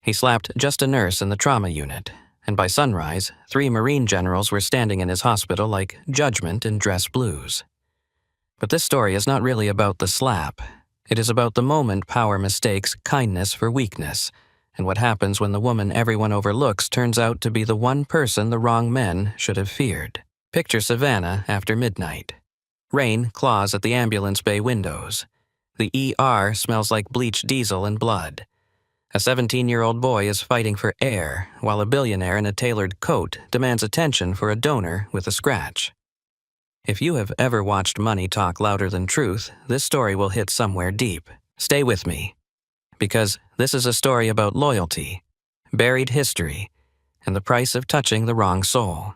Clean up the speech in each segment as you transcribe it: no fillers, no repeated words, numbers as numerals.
He slapped just a nurse in the trauma unit, and by sunrise, 3 Marine generals were standing in his hospital like judgment in dress blues. But this story is not really about the slap. It is about the moment power mistakes kindness for weakness, and what happens when the woman everyone overlooks turns out to be the one person the wrong men should have feared. Picture Savannah after midnight. Rain claws at the ambulance bay windows. The ER smells like bleached diesel and blood. A 17-year-old boy is fighting for air, while a billionaire in a tailored coat demands attention for a donor with a scratch. If you have ever watched money talk louder than truth, this story will hit somewhere deep. Stay with me, because this is a story about loyalty, buried history, and the price of touching the wrong soul.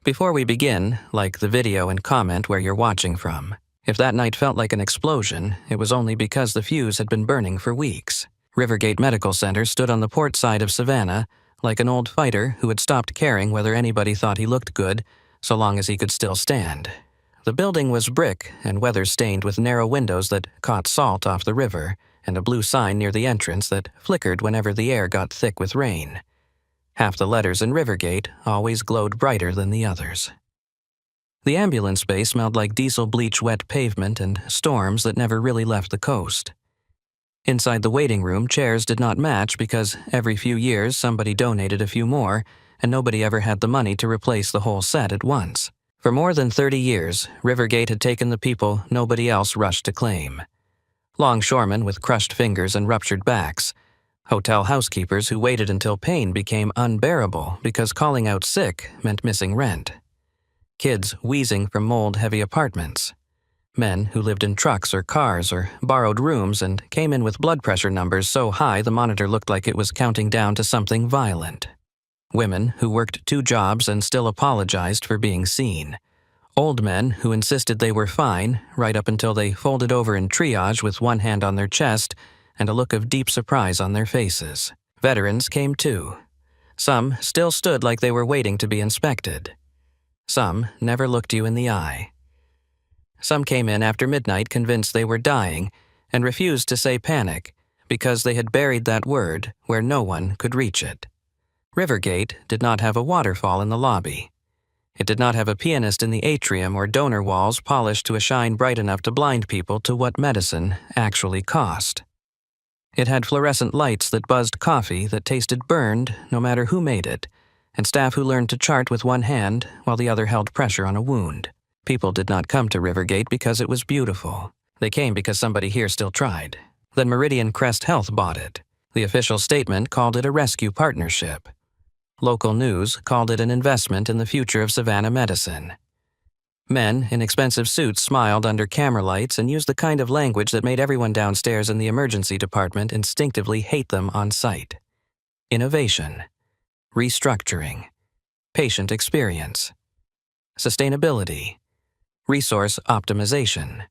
Before we begin, like the video and comment where you're watching from. If that night felt like an explosion, it was only because the fuse had been burning for weeks. Rivergate Medical Center stood on the port side of Savannah, like an old fighter who had stopped caring whether anybody thought he looked good, so long as he could still stand. The building was brick and weather-stained with narrow windows that caught salt off the river, and a blue sign near the entrance that flickered whenever the air got thick with rain. Half the letters in Rivergate always glowed brighter than the others. The ambulance bay smelled like diesel bleach wet pavement and storms that never really left the coast. Inside the waiting room, chairs did not match because every few years somebody donated a few more, and nobody ever had the money to replace the whole set at once. For more than 30 years, Rivergate had taken the people nobody else rushed to claim. Longshoremen with crushed fingers and ruptured backs. Hotel housekeepers who waited until pain became unbearable because calling out sick meant missing rent. Kids wheezing from mold-heavy apartments. Men who lived in trucks or cars or borrowed rooms and came in with blood pressure numbers so high the monitor looked like it was counting down to something violent. Women who worked 2 jobs and still apologized for being seen. Old men who insisted they were fine, right up until they folded over in triage with one hand on their chest and a look of deep surprise on their faces. Veterans came too. Some still stood like they were waiting to be inspected. Some never looked you in the eye. Some came in after midnight convinced they were dying and refused to say panic because they had buried that word where no one could reach it. Rivergate did not have a waterfall in the lobby. It did not have a pianist in the atrium or donor walls polished to a shine bright enough to blind people to what medicine actually cost. It had fluorescent lights that buzzed coffee that tasted burned no matter who made it, and staff who learned to chart with one hand while the other held pressure on a wound. People did not come to Rivergate because it was beautiful. They came because somebody here still tried. Then Meridian Crest Health bought it. The official statement called it a rescue partnership. Local news called it an investment in the future of Savannah medicine. Men in expensive suits smiled under camera lights and used the kind of language that made everyone downstairs in the emergency department instinctively hate them on sight. Innovation, restructuring, patient experience, sustainability, resource optimization,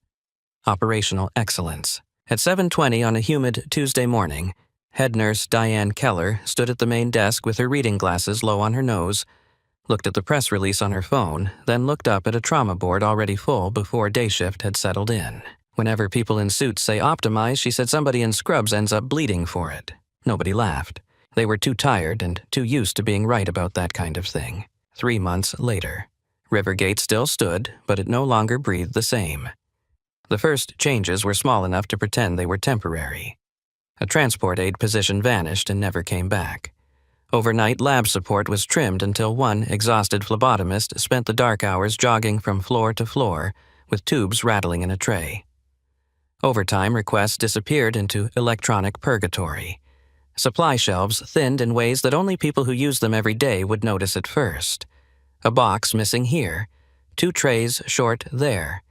operational excellence. At 7:20 on a humid Tuesday morning, head nurse Diane Keller stood at the main desk with her reading glasses low on her nose, looked at the press release on her phone, then looked up at a trauma board already full before day shift had settled in. Whenever people in suits say optimize, she said somebody in scrubs ends up bleeding for it. Nobody laughed. They were too tired and too used to being right about that kind of thing. 3 months later, Rivergate still stood, but it no longer breathed the same. The first changes were small enough to pretend they were temporary. A transport aide position vanished and never came back. Overnight lab support was trimmed until one exhausted phlebotomist spent the dark hours jogging from floor to floor, with tubes rattling in a tray. Overtime requests disappeared into electronic purgatory. Supply shelves thinned in ways that only people who use them every day would notice at first. A box missing here, 2 trays short there.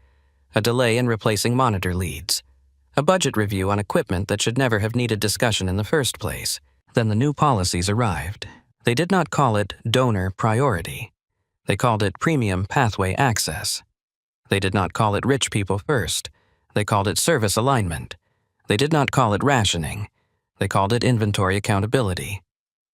A delay in replacing monitor leads. A budget review on equipment that should never have needed discussion in the first place. Then the new policies arrived. They did not call it donor priority. They called it premium pathway access. They did not call it rich people first. They called it service alignment. They did not call it rationing. They called it inventory accountability.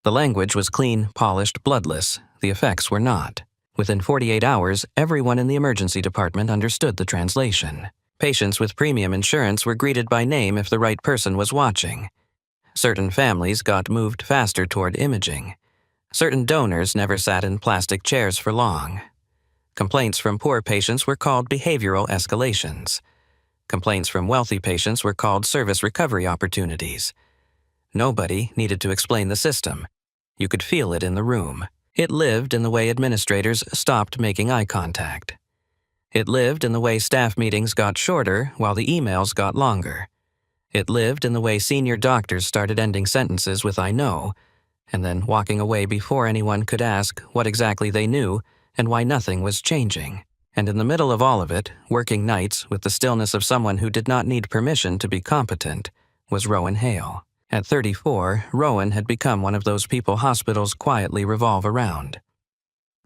The language was clean, polished, bloodless. The effects were not. Within 48 hours, everyone in the emergency department understood the translation. Patients with premium insurance were greeted by name if the right person was watching. Certain families got moved faster toward imaging. Certain donors never sat in plastic chairs for long. Complaints from poor patients were called behavioral escalations. Complaints from wealthy patients were called service recovery opportunities. Nobody needed to explain the system. You could feel it in the room. It lived in the way administrators stopped making eye contact. It lived in the way staff meetings got shorter while the emails got longer. It lived in the way senior doctors started ending sentences with "I know," and then walking away before anyone could ask what exactly they knew and why nothing was changing. And in the middle of all of it, working nights with the stillness of someone who did not need permission to be competent, was Rowan Hale. At 34, Rowan had become one of those people hospitals quietly revolve around.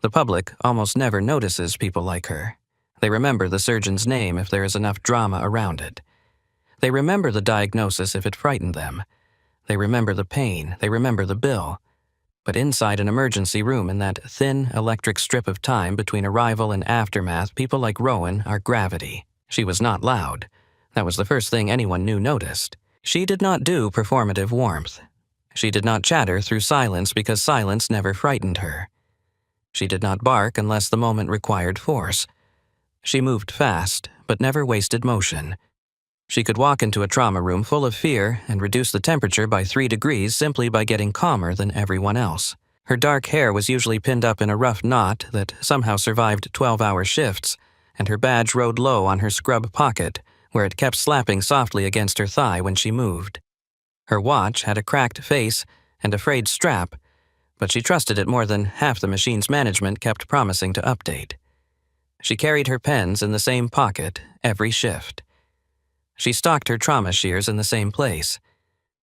The public almost never notices people like her. They remember the surgeon's name if there is enough drama around it. They remember the diagnosis if it frightened them. They remember the pain. They remember the bill. But inside an emergency room in that thin electric strip of time between arrival and aftermath, people like Rowan are gravity. She was not loud. That was the first thing anyone knew noticed. She did not do performative warmth. She did not chatter through silence because silence never frightened her. She did not bark unless the moment required force. She moved fast, but never wasted motion. She could walk into a trauma room full of fear and reduce the temperature by 3 degrees simply by getting calmer than everyone else. Her dark hair was usually pinned up in a rough knot that somehow survived 12-hour shifts, and her badge rode low on her scrub pocket, where it kept slapping softly against her thigh when she moved. Her watch had a cracked face and a frayed strap, but she trusted it more than half the machine's management kept promising to update. She carried her pens in the same pocket every shift. She stocked her trauma shears in the same place.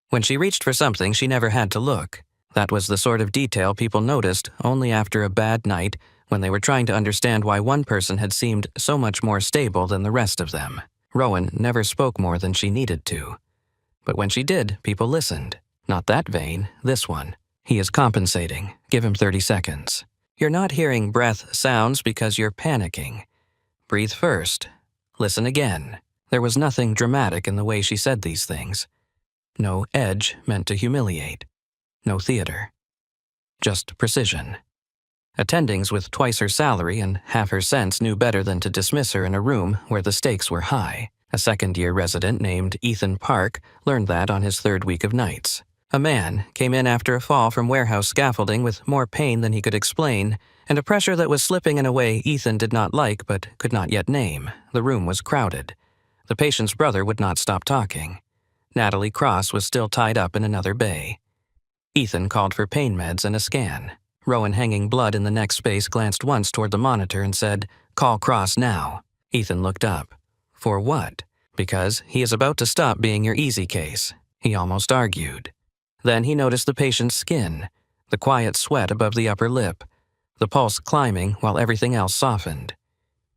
When she reached for something, she never had to look. That was the sort of detail people noticed only after a bad night when they were trying to understand why one person had seemed so much more stable than the rest of them. Rowan never spoke more than she needed to. But when she did, people listened. Not that vein, this one. He is compensating. Give him 30 seconds. You're not hearing breath sounds because you're panicking. Breathe first. Listen again. There was nothing dramatic in the way she said these things. No edge meant to humiliate. No theater. Just precision. Attendings with twice her salary and half her sense knew better than to dismiss her in a room where the stakes were high. A second-year resident named Ethan Park learned that on his 3rd week of nights. A man came in after a fall from warehouse scaffolding with more pain than he could explain, and a pressure that was slipping in a way Ethan did not like but could not yet name. The room was crowded. The patient's brother would not stop talking. Natalie Cross was still tied up in another bay. Ethan called for pain meds and a scan. Rowan, hanging blood in the neck space, glanced once toward the monitor and said, "Call Cross now." Ethan looked up. For what? Because he is about to stop being your easy case, he almost argued. Then he noticed the patient's skin, the quiet sweat above the upper lip, the pulse climbing while everything else softened.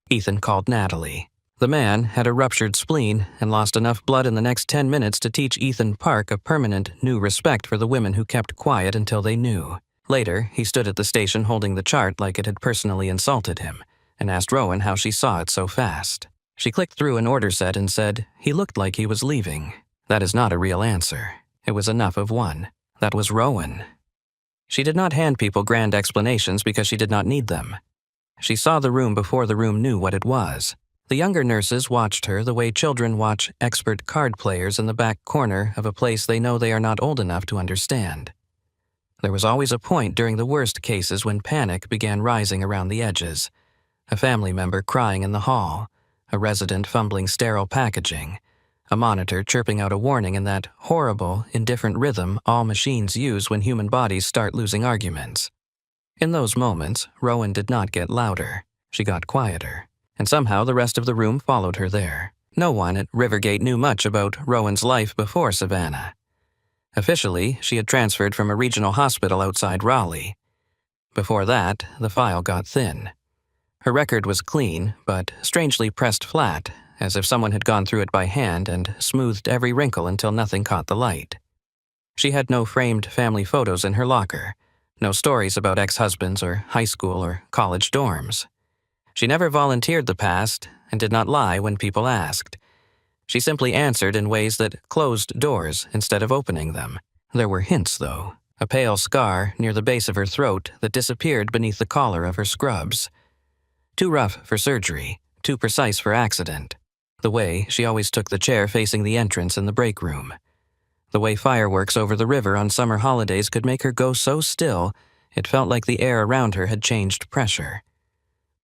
Ethan called Natalie. The man had a ruptured spleen and lost enough blood in the next 10 minutes to teach Ethan Park a permanent new respect for the women who kept quiet until they knew. Later, he stood at the station holding the chart like it had personally insulted him, and asked Rowan how she saw it so fast. She clicked through an order set and said, "He looked like he was leaving." That is not a real answer. It was enough of one. That was Rowan. She did not hand people grand explanations because she did not need them. She saw the room before the room knew what it was. The younger nurses watched her the way children watch expert card players in the back corner of a place they know they are not old enough to understand. There was always a point during the worst cases when panic began rising around the edges. A family member crying in the hall, a resident fumbling sterile packaging, a monitor chirping out a warning in that horrible, indifferent rhythm all machines use when human bodies start losing arguments. In those moments, Rowan did not get louder. She got quieter. And somehow the rest of the room followed her there. No one at Rivergate knew much about Rowan's life before Savannah. Officially, she had transferred from a regional hospital outside Raleigh. Before that, the file got thin. Her record was clean, but strangely pressed flat, as if someone had gone through it by hand and smoothed every wrinkle until nothing caught the light. She had no framed family photos in her locker, no stories about ex-husbands or high school or college dorms. She never volunteered the past and did not lie when people asked. She simply answered in ways that closed doors instead of opening them. There were hints, though. A pale scar near the base of her throat that disappeared beneath the collar of her scrubs. Too rough for surgery, too precise for accident. The way she always took the chair facing the entrance in the break room. The way fireworks over the river on summer holidays could make her go so still, it felt like the air around her had changed pressure.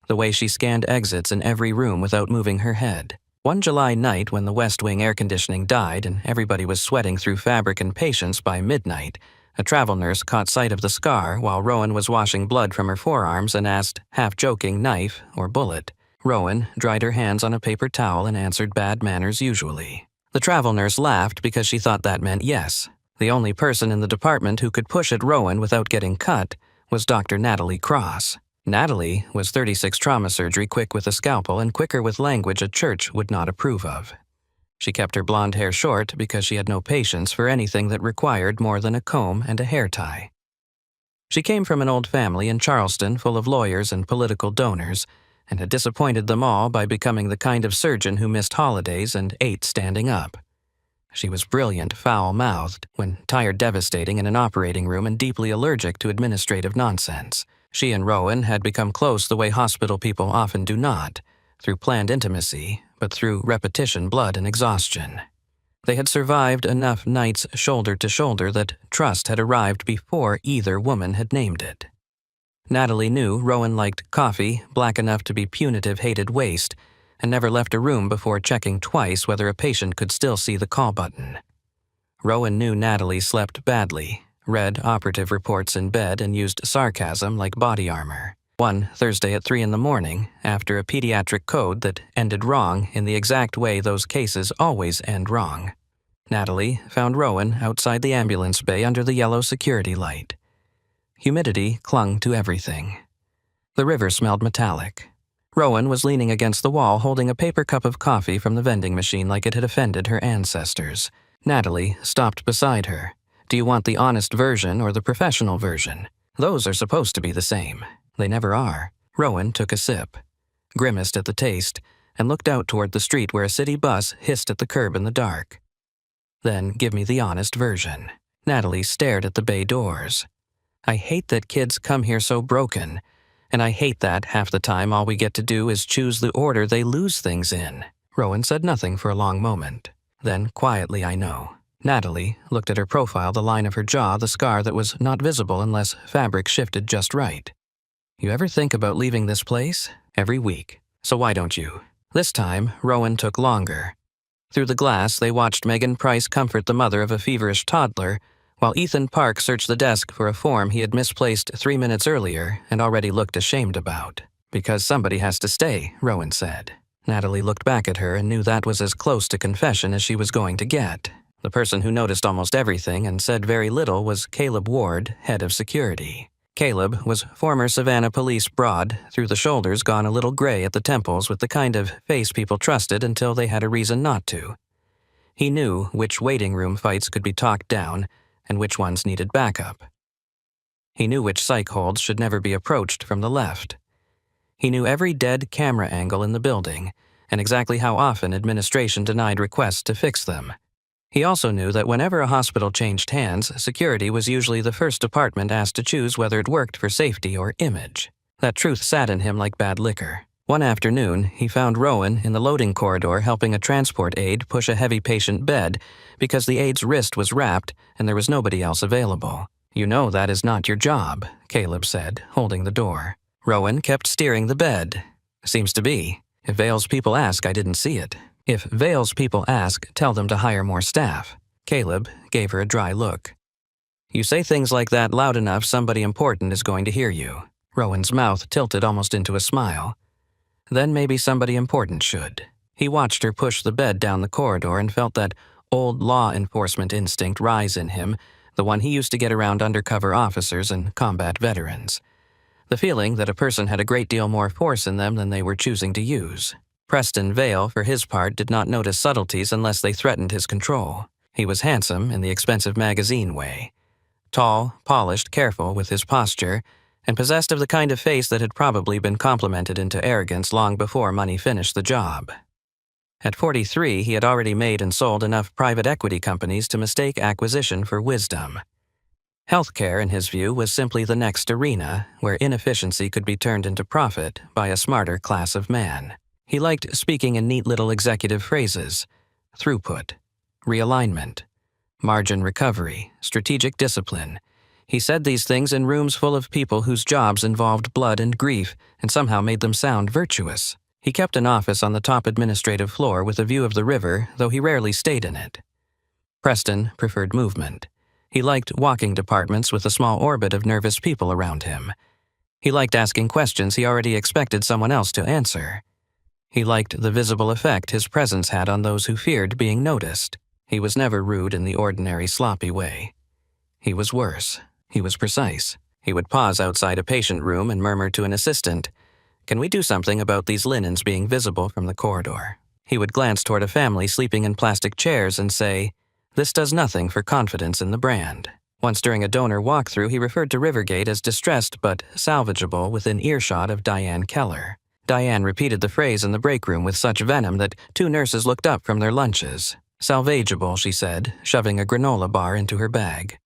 The way she scanned exits in every room without moving her head. One July night when the West Wing air conditioning died and everybody was sweating through fabric and patience by midnight, a travel nurse caught sight of the scar while Rowan was washing blood from her forearms and asked, half-joking, knife or bullet. Rowan dried her hands on a paper towel and answered bad manners usually. The travel nurse laughed because she thought that meant yes. The only person in the department who could push at Rowan without getting cut was Dr. Natalie Cross. Natalie was 36 trauma surgery quick with a scalpel and quicker with language a church would not approve of. She kept her blonde hair short because she had no patience for anything that required more than a comb and a hair tie. She came from an old family in Charleston full of lawyers and political donors, and had disappointed them all by becoming the kind of surgeon who missed holidays and ate standing up. She was brilliant, foul-mouthed, when tired devastating in an operating room and deeply allergic to administrative nonsense. She and Rowan had become close the way hospital people often do not, through planned intimacy, but through repetition, blood, and exhaustion. They had survived enough nights shoulder to shoulder that trust had arrived before either woman had named it. Natalie knew Rowan liked coffee, black enough to be punitive hated waste, and never left a room before checking twice whether a patient could still see the call button. Rowan knew Natalie slept badly, read operative reports in bed, and used sarcasm like body armor. One Thursday at 3 a.m, after a pediatric code that ended wrong in the exact way those cases always end wrong. Natalie found Rowan outside the ambulance bay under the yellow security light. Humidity clung to everything. The river smelled metallic. Rowan was leaning against the wall holding a paper cup of coffee from the vending machine like it had offended her ancestors. Natalie stopped beside her. Do you want the honest version or the professional version? Those are supposed to be the same. They never are. Rowan took a sip, grimaced at the taste, and looked out toward the street where a city bus hissed at the curb in the dark. Then give me the honest version. Natalie stared at the bay doors. I hate that kids come here so broken, and I hate that half the time all we get to do is choose the order they lose things in. Rowan said nothing for a long moment. Then, quietly, I know. Natalie looked at her profile, the line of her jaw, the scar that was not visible unless fabric shifted just right. You ever think about leaving this place? Every week. So why don't you? This time, Rowan took longer. Through the glass, they watched Megan Price comfort the mother of a feverish toddler, while Ethan Park searched the desk for a form he had misplaced 3 minutes earlier and already looked ashamed about. Because somebody has to stay, Rowan said. Natalie looked back at her and knew that was as close to confession as she was going to get. The person who noticed almost everything and said very little was Caleb Ward, head of security. Caleb was former Savannah police broad, through the shoulders gone a little gray at the temples with the kind of face people trusted until they had a reason not to. He knew which waiting room fights could be talked down and which ones needed backup. He knew which psych holds should never be approached from the left. He knew every dead camera angle in the building and exactly how often administration denied requests to fix them. He also knew that whenever a hospital changed hands, security was usually the first department asked to choose whether it worked for safety or image. That truth sat in him like bad liquor. One afternoon, he found Rowan in the loading corridor helping a transport aide push a heavy patient bed because the aide's wrist was wrapped and there was nobody else available. You know that is not your job, Caleb said, holding the door. Rowan kept steering the bed. Seems to be. If Vale's people ask, I didn't see it. If Vale's people ask, tell them to hire more staff. Caleb gave her a dry look. You say things like that loud enough, somebody important is going to hear you. Rowan's mouth tilted almost into a smile. Then maybe somebody important should. He watched her push the bed down the corridor and felt that old law enforcement instinct rise in him, the one he used to get around undercover officers and combat veterans. The feeling that a person had a great deal more force in them than they were choosing to use. Preston Vale, for his part, did not notice subtleties unless they threatened his control. He was handsome in the expensive magazine way. Tall, polished, careful with his posture, and possessed of the kind of face that had probably been complimented into arrogance long before money finished the job. At 43, he had already made and sold enough private equity companies to mistake acquisition for wisdom. Healthcare, in his view, was simply the next arena where inefficiency could be turned into profit by a smarter class of man. He liked speaking in neat little executive phrases: throughput, realignment, margin recovery, strategic discipline. He said these things in rooms full of people whose jobs involved blood and grief and somehow made them sound virtuous. He kept an office on the top administrative floor with a view of the river, though he rarely stayed in it. Preston preferred movement. He liked walking departments with a small orbit of nervous people around him. He liked asking questions he already expected someone else to answer. He liked the visible effect his presence had on those who feared being noticed. He was never rude in the ordinary sloppy way. He was worse. He was precise. He would pause outside a patient room and murmur to an assistant, "Can we do something about these linens being visible from the corridor?" He would glance toward a family sleeping in plastic chairs and say, "This does nothing for confidence in the brand." Once during a donor walkthrough, he referred to Rivergate as distressed but salvageable within earshot of Diane Keller. Diane repeated the phrase in the break room with such venom that 2 nurses looked up from their lunches. "Salvageable," she said, shoving a granola bar into her bag.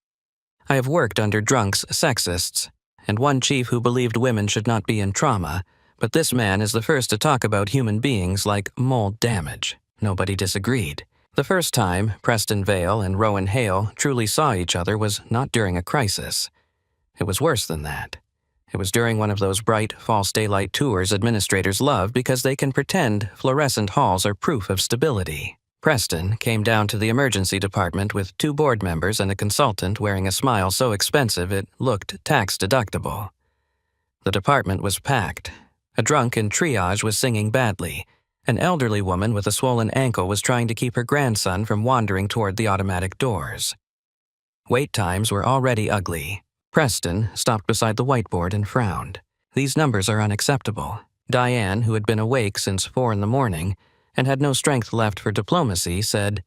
"I have worked under drunks, sexists, and one chief who believed women should not be in trauma, but this man is the first to talk about human beings like mold damage." Nobody disagreed. The first time Preston Vale and Rowan Hale truly saw each other was not during a crisis. It was worse than that. It was during one of those bright, false daylight tours administrators love because they can pretend fluorescent halls are proof of stability. Preston came down to the emergency department with 2 board members and a consultant wearing a smile so expensive it looked tax-deductible. The department was packed. A drunk in triage was singing badly. An elderly woman with a swollen ankle was trying to keep her grandson from wandering toward the automatic doors. Wait times were already ugly. Preston stopped beside the whiteboard and frowned. "These numbers are unacceptable." Diane, who had been awake since 4 in the morning and had no strength left for diplomacy, said,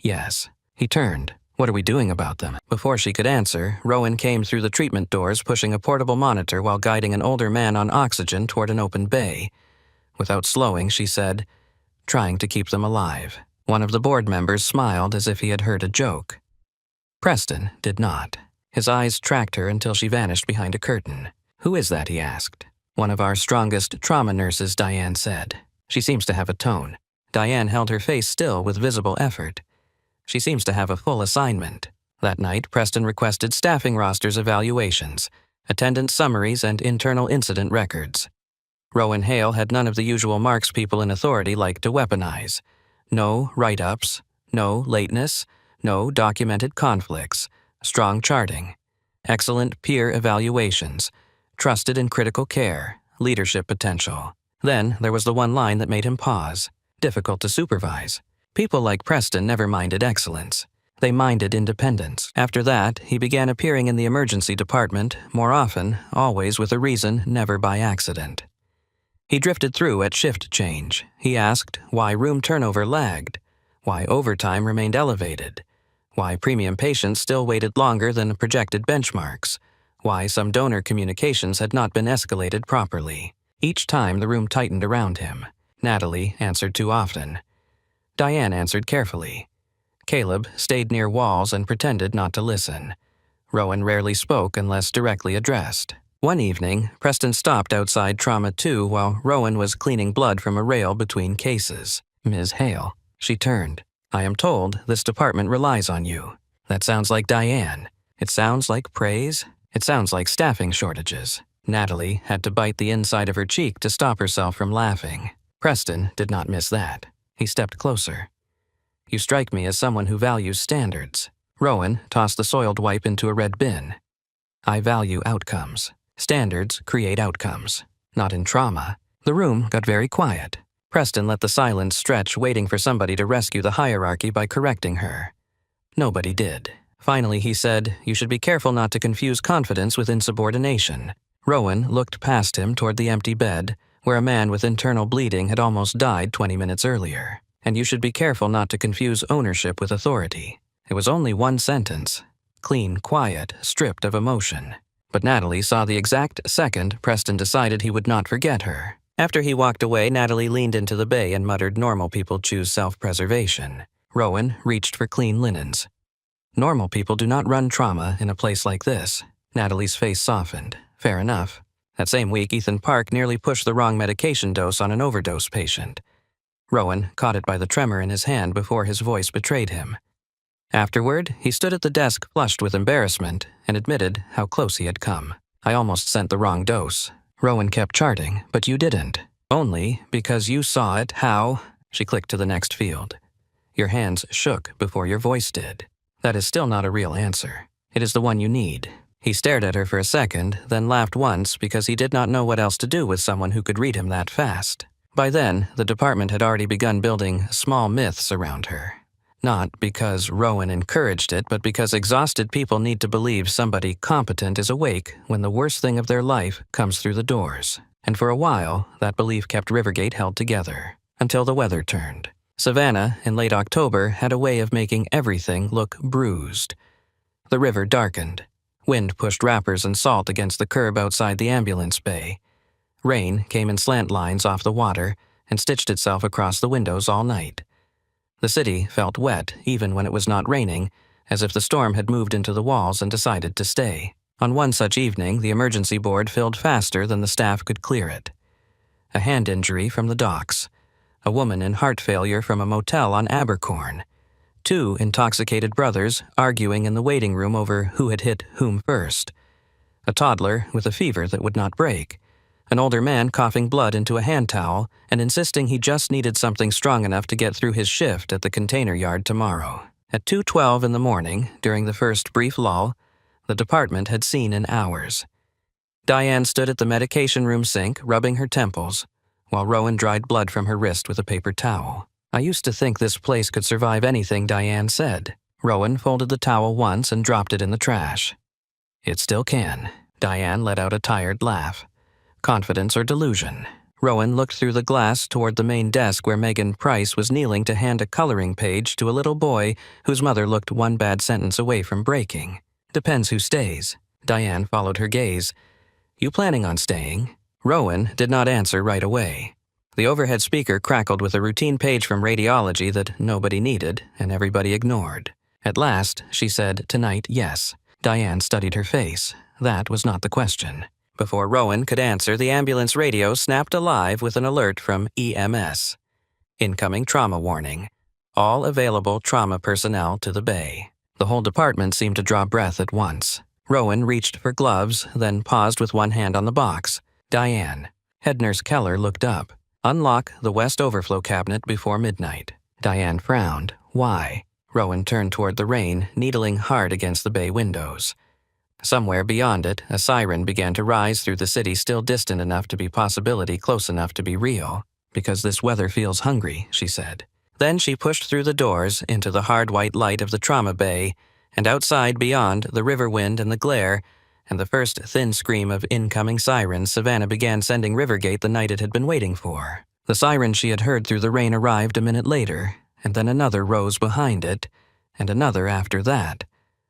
"Yes." He turned. "What are we doing about them?" Before she could answer, Rowan came through the treatment doors pushing a portable monitor while guiding an older man on oxygen toward an open bay. Without slowing, she said, "Trying to keep them alive." One of the board members smiled as if he had heard a joke. Preston did not. His eyes tracked her until she vanished behind a curtain. "Who is that?" he asked. "One of our strongest trauma nurses," Diane said. "She seems to have a tone." Diane held her face still with visible effort. "She seems to have a full assignment." That night, Preston requested staffing rosters evaluations, attendance summaries, and internal incident records. Rowan Hale had none of the usual marks people in authority like to weaponize. No write-ups, no lateness, no documented conflicts, strong charting, excellent peer evaluations, trusted in critical care, leadership potential. Then there was the one line that made him pause. Difficult to supervise. People like Preston never minded excellence. They minded independence. After that, he began appearing in the emergency department, more often, always with a reason, never by accident. He drifted through at shift change. He asked why room turnover lagged, why overtime remained elevated, why premium patients still waited longer than projected benchmarks, why some donor communications had not been escalated properly. Each time the room tightened around him. Natalie answered too often. Diane answered carefully. Caleb stayed near walls and pretended not to listen. Rowan rarely spoke unless directly addressed. One evening, Preston stopped outside Trauma 2 while Rowan was cleaning blood from a rail between cases. "Ms. Hale." She turned. "I am told this department relies on you." That sounds like Diane. It sounds like praise. It sounds like staffing shortages. Natalie had to bite the inside of her cheek to stop herself from laughing. Preston did not miss that. He stepped closer. "You strike me as someone who values standards." Rowan tossed the soiled wipe into a red bin. "I value outcomes. Standards create outcomes. Not in trauma." The room got very quiet. Preston let the silence stretch, waiting for somebody to rescue the hierarchy by correcting her. Nobody did. Finally, he said, "You should be careful not to confuse confidence with insubordination." Rowan looked past him toward the empty bed, where a man with internal bleeding had almost died 20 minutes earlier. "And you should be careful not to confuse ownership with authority." It was only one sentence. Clean, quiet, stripped of emotion. But Natalie saw the exact second Preston decided he would not forget her. After he walked away, Natalie leaned into the bay and muttered, "Normal people choose self-preservation." Rowan reached for clean linens. "Normal people do not run trauma in a place like this." Natalie's face softened. Fair enough. That same week, Ethan Park nearly pushed the wrong medication dose on an overdose patient. Rowan caught it by the tremor in his hand before his voice betrayed him. Afterward, he stood at the desk flushed with embarrassment and admitted how close he had come. "I almost sent the wrong dose." Rowan kept charting, "But you didn't. Only because you saw it." "How?" She clicked to the next field. "Your hands shook before your voice did." "That is still not a real answer. It is the one you need." He stared at her for a second, then laughed once because he did not know what else to do with someone who could read him that fast. By then, the department had already begun building small myths around her. Not because Rowan encouraged it, but because exhausted people need to believe somebody competent is awake when the worst thing of their life comes through the doors. And for a while, that belief kept Rivergate held together, until the weather turned. Savannah, in late October, had a way of making everything look bruised. The river darkened. Wind pushed wrappers and salt against the curb outside the ambulance bay. Rain came in slant lines off the water and stitched itself across the windows all night. The city felt wet even when it was not raining, as if the storm had moved into the walls and decided to stay. On one such evening, the emergency board filled faster than the staff could clear it. A hand injury from the docks. A woman in heart failure from a motel on Abercorn. 2 intoxicated brothers arguing in the waiting room over who had hit whom first. A toddler with a fever that would not break. An older man coughing blood into a hand towel and insisting he just needed something strong enough to get through his shift at the container yard tomorrow. At 2:12 in the morning, during the first brief lull, the department had seen in hours. Diane stood at the medication room sink, rubbing her temples, while Rowan dried blood from her wrist with a paper towel. "I used to think this place could survive anything," Diane said. Rowan folded the towel once and dropped it in the trash. "It still can." Diane let out a tired laugh. Confidence or delusion? Rowan looked through the glass toward the main desk where Megan Price was kneeling to hand a coloring page to a little boy whose mother looked one bad sentence away from breaking. "Depends who stays." Diane followed her gaze. "You planning on staying?" Rowan did not answer right away. The overhead speaker crackled with a routine page from radiology that nobody needed and everybody ignored. At last, she said, "Tonight, yes." Diane studied her face. That was not the question. Before Rowan could answer, the ambulance radio snapped alive with an alert from EMS. Incoming trauma warning. All available trauma personnel to the bay. The whole department seemed to draw breath at once. Rowan reached for gloves, then paused with one hand on the box. "Diane." Head nurse Keller looked up. "Unlock the west overflow cabinet before midnight." Diane frowned. "Why?" Rowan turned toward the rain, needling hard against the bay windows. Somewhere beyond it, a siren began to rise through the city, still distant enough to be possibility, close enough to be real. "Because this weather feels hungry," she said. Then she pushed through the doors into the hard white light of the trauma bay, and outside beyond the river wind and the glare, and the first thin scream of incoming sirens, Savannah began sending Rivergate the night it had been waiting for. The siren she had heard through the rain arrived a minute later, and then another rose behind it, and another after that,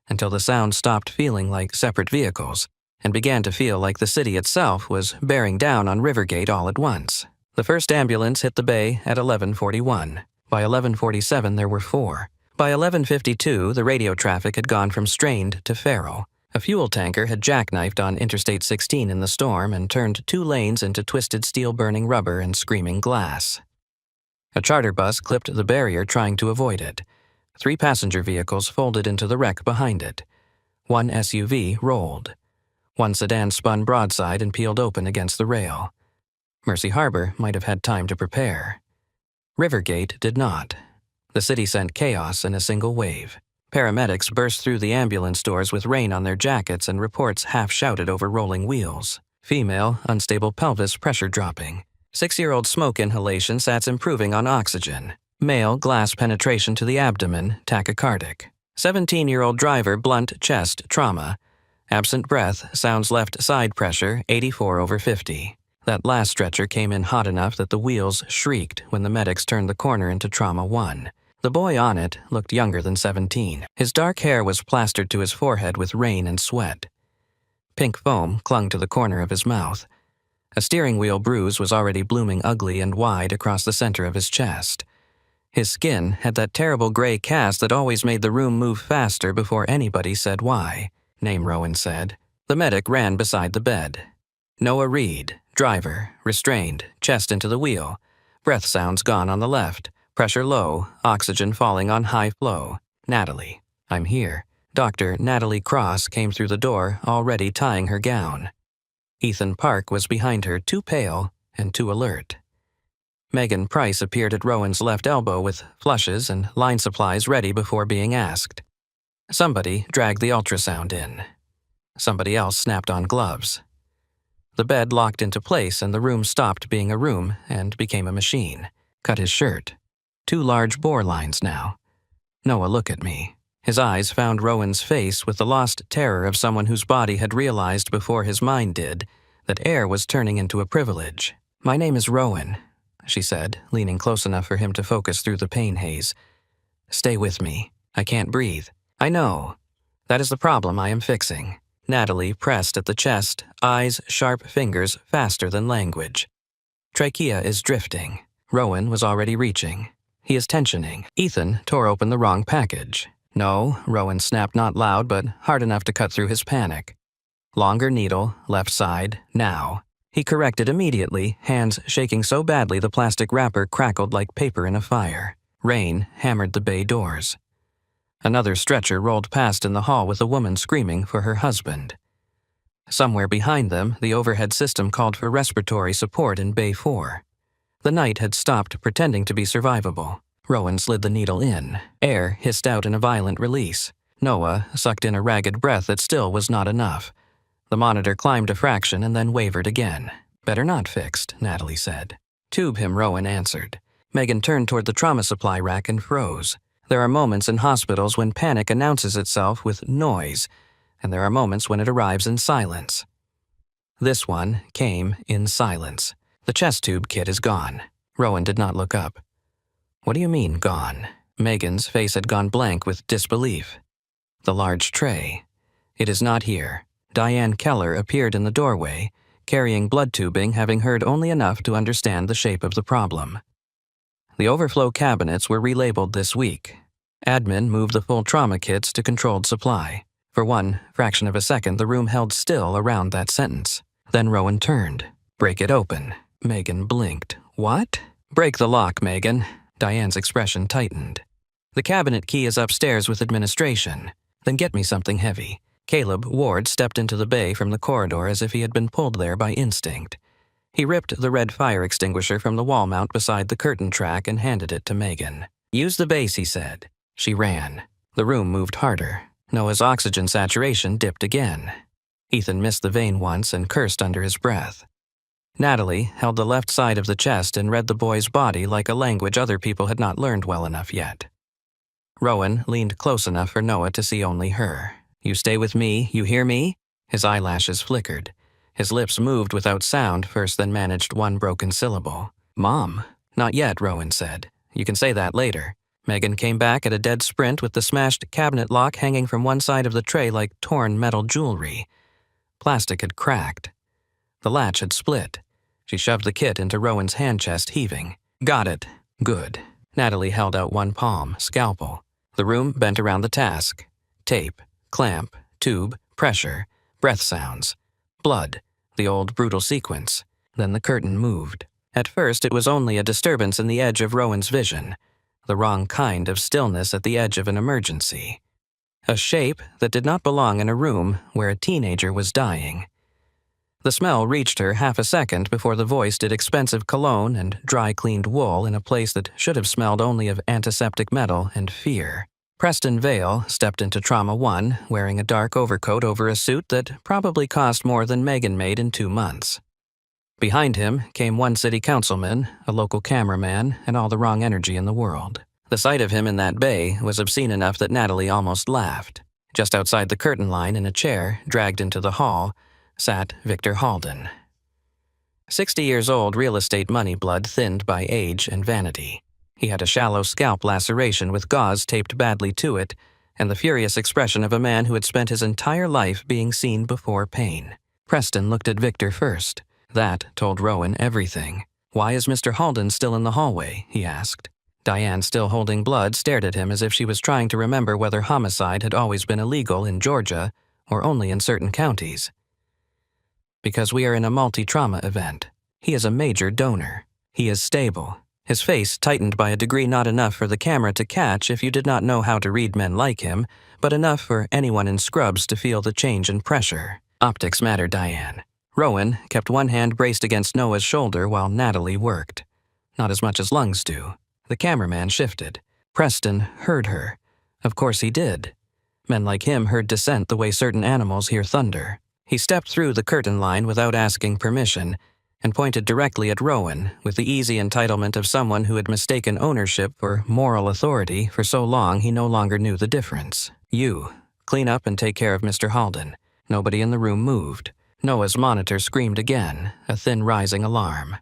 until the sound stopped feeling like separate vehicles, and began to feel like the city itself was bearing down on Rivergate all at once. The first ambulance hit the bay at 11:41. By 11:47 there were 4. By 11:52 the radio traffic had gone from strained to feral. A fuel tanker had jackknifed on Interstate 16 in the storm and turned 2 lanes into twisted steel-burning rubber and screaming glass. A charter bus clipped the barrier trying to avoid it. 3 passenger vehicles folded into the wreck behind it. 1 SUV rolled. 1 sedan spun broadside and peeled open against the rail. Mercy Harbor might have had time to prepare. Rivergate did not. The city sent chaos in a single wave. Paramedics burst through the ambulance doors with rain on their jackets and reports half-shouted over rolling wheels. Female, unstable pelvis pressure dropping. 6-year-old smoke inhalation sats improving on oxygen. Male, glass penetration to the abdomen, tachycardic. 17-year-old driver, blunt chest trauma. Absent breath, sounds left side pressure, 84/50. That last stretcher came in hot enough that the wheels shrieked when the medics turned the corner into Trauma 1. The boy on it looked younger than 17. His dark hair was plastered to his forehead with rain and sweat. Pink foam clung to the corner of his mouth. A steering wheel bruise was already blooming ugly and wide across the center of his chest. His skin had that terrible gray cast that always made the room move faster before anybody said why, Name Rowan said. The medic ran beside the bed. Noah Reed, driver, restrained, chest into the wheel. Breath sounds gone on the left, pressure low, oxygen falling on high flow. Natalie, I'm here. Dr. Natalie Cross came through the door, already tying her gown. Ethan Park was behind her, too pale and too alert. Megan Price appeared at Rowan's left elbow with flushes and line supplies ready before being asked. Somebody dragged the ultrasound in. Somebody else snapped on gloves. The bed locked into place and the room stopped being a room and became a machine. Cut his shirt. 2 large bore lines now. Noah, look at me. His eyes found Rowan's face with the lost terror of someone whose body had realized before his mind did that air was turning into a privilege. My name is Rowan, she said, leaning close enough for him to focus through the pain haze. Stay with me. I can't breathe. I know. That is the problem I am fixing. Natalie pressed at the chest, eyes, sharp fingers, faster than language. Trachea is drifting. Rowan was already reaching. He is tensioning. Ethan tore open the wrong package. No, Rowan snapped not loud but hard enough to cut through his panic. Longer needle, left side, now. He corrected immediately, hands shaking so badly the plastic wrapper crackled like paper in a fire. Rain hammered the bay doors. Another stretcher rolled past in the hall with a woman screaming for her husband. Somewhere behind them, the overhead system called for respiratory support in Bay 4. The night had stopped pretending to be survivable. Rowan slid the needle in. Air hissed out in a violent release. Noah sucked in a ragged breath that still was not enough. The monitor climbed a fraction and then wavered again. Better not fixed, Natalie said. Tube him, Rowan answered. Megan turned toward the trauma supply rack and froze. There are moments in hospitals when panic announces itself with noise, and there are moments when it arrives in silence. This one came in silence. The chest tube kit is gone. Rowan did not look up. What do you mean, gone? Megan's face had gone blank with disbelief. The large tray. It is not here. Diane Keller appeared in the doorway, carrying blood tubing, having heard only enough to understand the shape of the problem. The overflow cabinets were relabeled this week. Admin moved the full trauma kits to controlled supply. For one fraction of a second, the room held still around that sentence. Then Rowan turned. Break it open. Megan blinked. What? Break the lock, Megan. Diane's expression tightened. The cabinet key is upstairs with administration. Then get me something heavy. Caleb Ward stepped into the bay from the corridor as if he had been pulled there by instinct. He ripped the red fire extinguisher from the wall mount beside the curtain track and handed it to Megan. Use the base, he said. She ran. The room moved harder. Noah's oxygen saturation dipped again. Ethan missed the vein once and cursed under his breath. Natalie held the left side of the chest and read the boy's body like a language other people had not learned well enough yet. Rowan leaned close enough for Noah to see only her. You stay with me, you hear me? His eyelashes flickered. His lips moved without sound, first then managed one broken syllable. Mom. Not yet, Rowan said. You can say that later. Megan came back at a dead sprint with the smashed cabinet lock hanging from one side of the tray like torn metal jewelry. Plastic had cracked. The latch had split. She shoved the kit into Rowan's hand chest, heaving. Got it. Good. Natalie held out one palm, scalpel. The room bent around the task. Tape, clamp, tube, pressure, breath sounds. Blood, the old brutal sequence. Then the curtain moved. At first it was only a disturbance in the edge of Rowan's vision. The wrong kind of stillness at the edge of an emergency. A shape that did not belong in a room where a teenager was dying. The smell reached her half a second before the voice did expensive cologne and dry-cleaned wool in a place that should have smelled only of antiseptic metal and fear. Preston Vale stepped into Trauma 1, wearing a dark overcoat over a suit that probably cost more than Megan made in 2 months. Behind him came one city councilman, a local cameraman, and all the wrong energy in the world. The sight of him in that bay was obscene enough that Natalie almost laughed. Just outside the curtain line in a chair, dragged into the hall, sat Victor Halden. 60 years old, real estate money blood thinned by age and vanity. He had a shallow scalp laceration with gauze taped badly to it, and the furious expression of a man who had spent his entire life being seen before pain. Preston looked at Victor first, That told Rowan everything. "Why is Mr. Halden still in the hallway?" he asked. Diane, still holding blood, stared at him as if she was trying to remember whether homicide had always been illegal in Georgia or only in certain counties. "Because we are in a multi-trauma event. He is a major donor. He is stable." His face tightened by a degree not enough for the camera to catch if you did not know how to read men like him, but enough for anyone in scrubs to feel the change in pressure. Optics matter, Diane. Rowan kept one hand braced against Noah's shoulder while Natalie worked. Not as much as lungs do. The cameraman shifted. Preston heard her. Of course he did. Men like him heard dissent the way certain animals hear thunder. He stepped through the curtain line without asking permission and pointed directly at Rowan with the easy entitlement of someone who had mistaken ownership for moral authority for so long he no longer knew the difference. "You, clean up and take care of Mr. Halden." Nobody in the room moved. Noah's monitor screamed again, a thin rising alarm.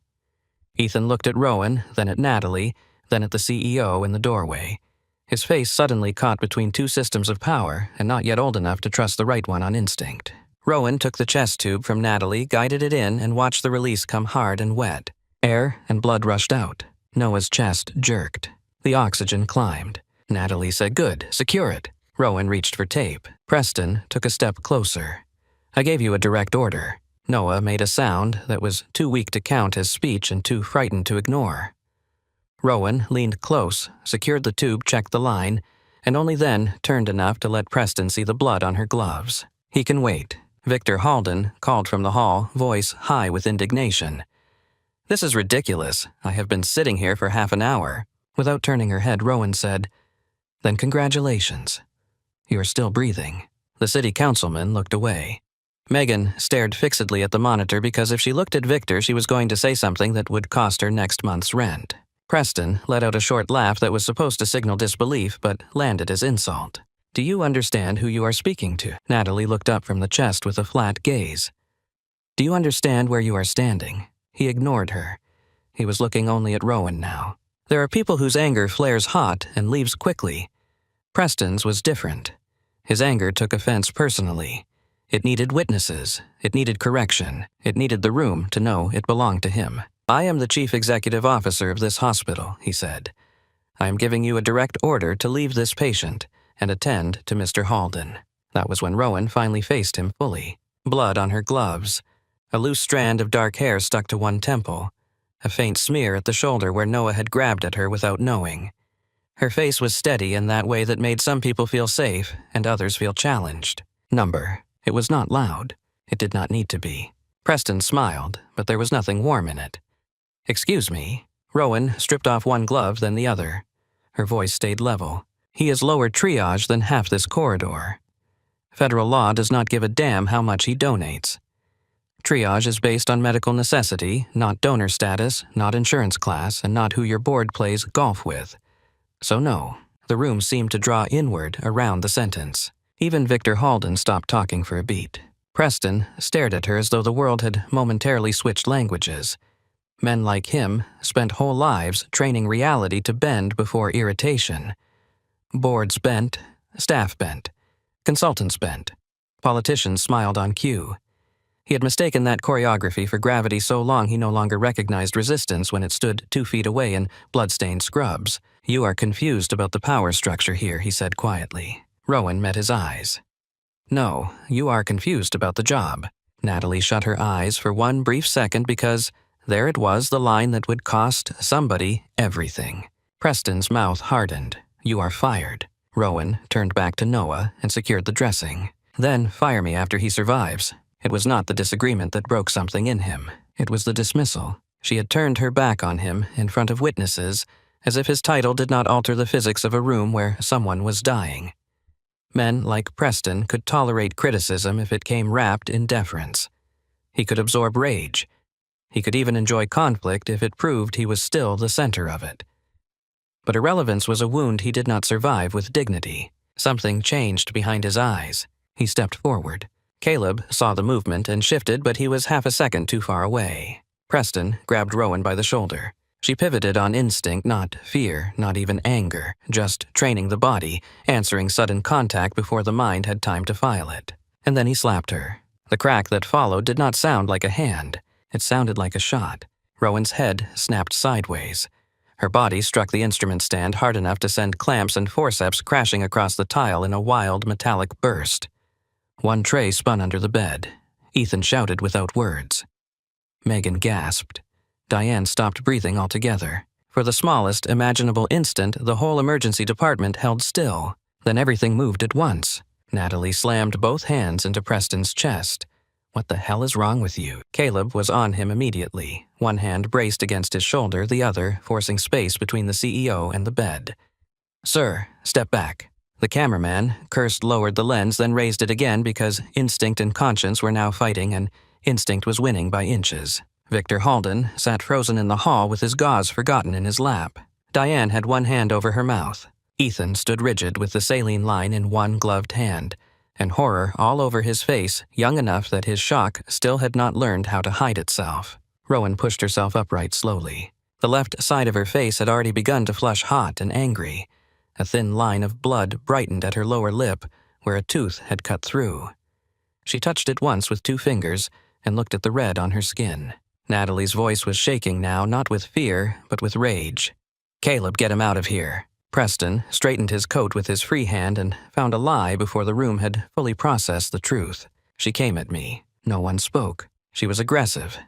Ethan looked at Rowan, then at Natalie, then at the CEO in the doorway. His face suddenly caught between two systems of power and not yet old enough to trust the right one on instinct. Rowan took the chest tube from Natalie, guided it in, and watched the release come hard and wet. Air and blood rushed out. Noah's chest jerked. The oxygen climbed. Natalie said, "Good, secure it." Rowan reached for tape. Preston took a step closer. "I gave you a direct order." Noah made a sound that was too weak to count as speech and too frightened to ignore. Rowan leaned close, secured the tube, checked the line, and only then turned enough to let Preston see the blood on her gloves. "He can wait." Victor Halden called from the hall, voice high with indignation. "This is ridiculous. I have been sitting here for half an hour." Without turning her head, Rowan said, "Then congratulations. You are still breathing." The city councilman looked away. Megan stared fixedly at the monitor because if she looked at Victor, she was going to say something that would cost her next month's rent. Preston let out a short laugh that was supposed to signal disbelief but landed as insult. "Do you understand who you are speaking to?" Natalie looked up from the chest with a flat gaze. "Do you understand where you are standing?" He ignored her. He was looking only at Rowan now. There are people whose anger flares hot and leaves quickly. Preston's was different. His anger took offense personally. It needed witnesses. It needed correction. It needed the room to know it belonged to him. "I am the chief executive officer of this hospital," he said. "I am giving you a direct order to leave this patient and attend to Mr. Halden." That was when Rowan finally faced him fully. Blood on her gloves. A loose strand of dark hair stuck to one temple. A faint smear at the shoulder where Noah had grabbed at her without knowing. Her face was steady in that way that made some people feel safe and others feel challenged. Number. It was not loud. It did not need to be. Preston smiled, but there was nothing warm in it. "Excuse me." Rowan stripped off one glove, then the other. Her voice stayed level. "He is lower triage than half this corridor. Federal law does not give a damn how much he donates. Triage is based on medical necessity, not donor status, not insurance class, and not who your board plays golf with. So no." The room seemed to draw inward around the sentence. Even Victor Halden stopped talking for a beat. Preston stared at her as though the world had momentarily switched languages. Men like him spent whole lives training reality to bend before irritation. Boards bent, staff bent, consultants bent. Politicians smiled on cue. He had mistaken that choreography for gravity so long he no longer recognized resistance when it stood 2 feet away in blood-stained scrubs. "You are confused about the power structure here," he said quietly. Rowan met his eyes. "No, you are confused about the job." Natalie shut her eyes for one brief second because there it was, the line that would cost somebody everything. Preston's mouth hardened. "You are fired." Rowan turned back to Noah and secured the dressing. "Then fire me after he survives." It was not the disagreement that broke something in him. It was the dismissal. She had turned her back on him in front of witnesses, as if his title did not alter the physics of a room where someone was dying. Men like Preston could tolerate criticism if it came wrapped in deference. He could absorb rage. He could even enjoy conflict if it proved he was still the center of it. But irrelevance was a wound he did not survive with dignity. Something changed behind his eyes. He stepped forward. Caleb saw the movement and shifted, but he was half a second too far away. Preston grabbed Rowan by the shoulder. She pivoted on instinct, not fear, not even anger, just training the body, answering sudden contact before the mind had time to file it. And then he slapped her. The crack that followed did not sound like a hand. It sounded like a shot. Rowan's head snapped sideways. Her body struck the instrument stand hard enough to send clamps and forceps crashing across the tile in a wild metallic burst. One tray spun under the bed. Ethan shouted without words. Megan gasped. Diane stopped breathing altogether. For the smallest imaginable instant, the whole emergency department held still. Then everything moved at once. Natalie slammed both hands into Preston's chest. "What the hell is wrong with you?" Caleb was on him immediately, one hand braced against his shoulder, the other forcing space between the CEO and the bed. "Sir, step back." The cameraman, cursed, lowered the lens, then raised it again because instinct and conscience were now fighting and instinct was winning by inches. Victor Halden sat frozen in the hall with his gauze forgotten in his lap. Diane had one hand over her mouth. Ethan stood rigid with the saline line in one gloved hand, and horror all over his face, young enough that his shock still had not learned how to hide itself. Rowan pushed herself upright slowly. The left side of her face had already begun to flush hot and angry. A thin line of blood brightened at her lower lip, where a tooth had cut through. She touched it once with 2 fingers and looked at the red on her skin. Natalie's voice was shaking now, not with fear, but with rage. "Caleb, get him out of here." Preston straightened his coat with his free hand and found a lie before the room had fully processed the truth. "She came at me. No one spoke. She was aggressive.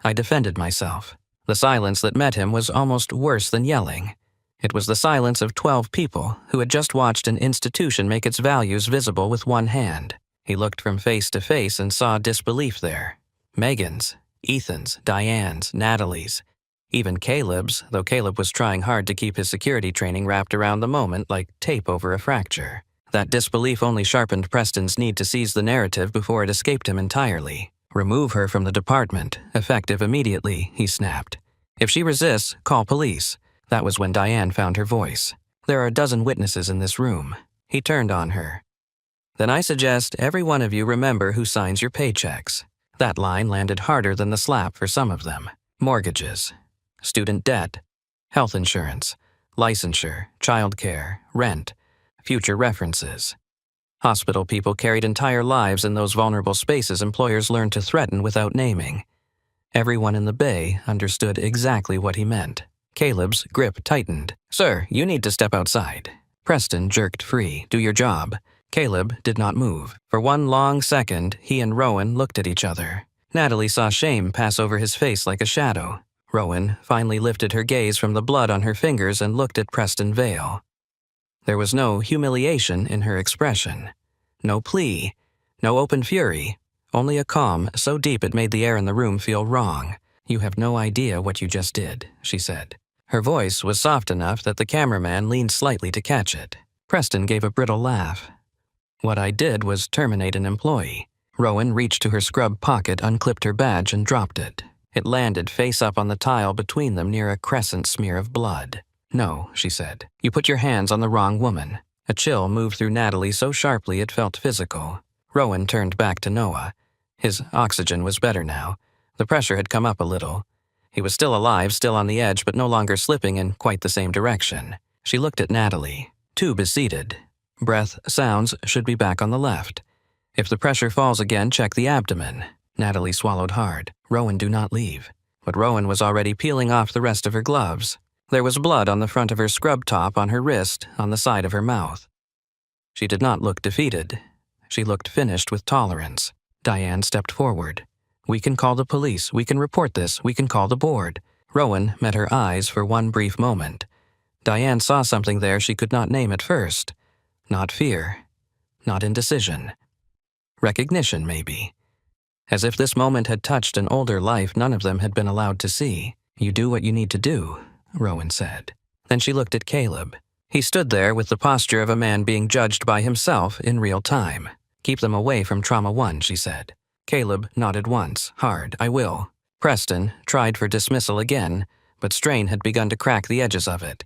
I defended myself." The silence that met him was almost worse than yelling. It was the silence of 12 people who had just watched an institution make its values visible with one hand. He looked from face to face and saw disbelief there. Megan's, Ethan's, Diane's, Natalie's, even Caleb's, though Caleb was trying hard to keep his security training wrapped around the moment like tape over a fracture. That disbelief only sharpened Preston's need to seize the narrative before it escaped him entirely. "Remove her from the department, effective immediately," he snapped. "If she resists, call police." That was when Diane found her voice. "There are a dozen witnesses in this room." He turned on her. "Then I suggest every one of you remember who signs your paychecks." That line landed harder than the slap for some of them. Mortgages, student debt, health insurance, licensure, childcare, rent, future references. Hospital people carried entire lives in those vulnerable spaces employers learned to threaten without naming. Everyone in the bay understood exactly what he meant. Caleb's grip tightened. "Sir, you need to step outside." Preston jerked free. "Do your job." Caleb did not move. For one long second, he and Rowan looked at each other. Natalie saw shame pass over his face like a shadow. Rowan finally lifted her gaze from the blood on her fingers and looked at Preston Vale. There was no humiliation in her expression. No plea. No open fury. Only a calm so deep it made the air in the room feel wrong. "You have no idea what you just did," she said. Her voice was soft enough that the cameraman leaned slightly to catch it. Preston gave a brittle laugh. "What I did was terminate an employee." Rowan reached to her scrub pocket, unclipped her badge, and dropped it. It landed face up on the tile between them near a crescent smear of blood. "No," she said. "You put your hands on the wrong woman." A chill moved through Natalie so sharply it felt physical. Rowan turned back to Noah. His oxygen was better now. The pressure had come up a little. He was still alive, still on the edge, but no longer slipping in quite the same direction. She looked at Natalie. Tube is seated. Breath, sounds should be back on the left. If the pressure falls again, check the abdomen. Natalie swallowed hard. "Rowan, do not leave." But Rowan was already peeling off the rest of her gloves. There was blood on the front of her scrub top, on her wrist, on the side of her mouth. She did not look defeated. She looked finished with tolerance. Diane stepped forward. "We can call the police. We can report this. We can call the board." Rowan met her eyes for one brief moment. Diane saw something there she could not name at first. Not fear. Not indecision. Recognition, maybe. As if this moment had touched an older life none of them had been allowed to see. "You do what you need to do," Rowan said. Then she looked at Caleb. He stood there with the posture of a man being judged by himself in real time. "Keep them away from Trauma 1, she said. Caleb nodded once, hard. "I will." Preston tried for dismissal again, but strain had begun to crack the edges of it.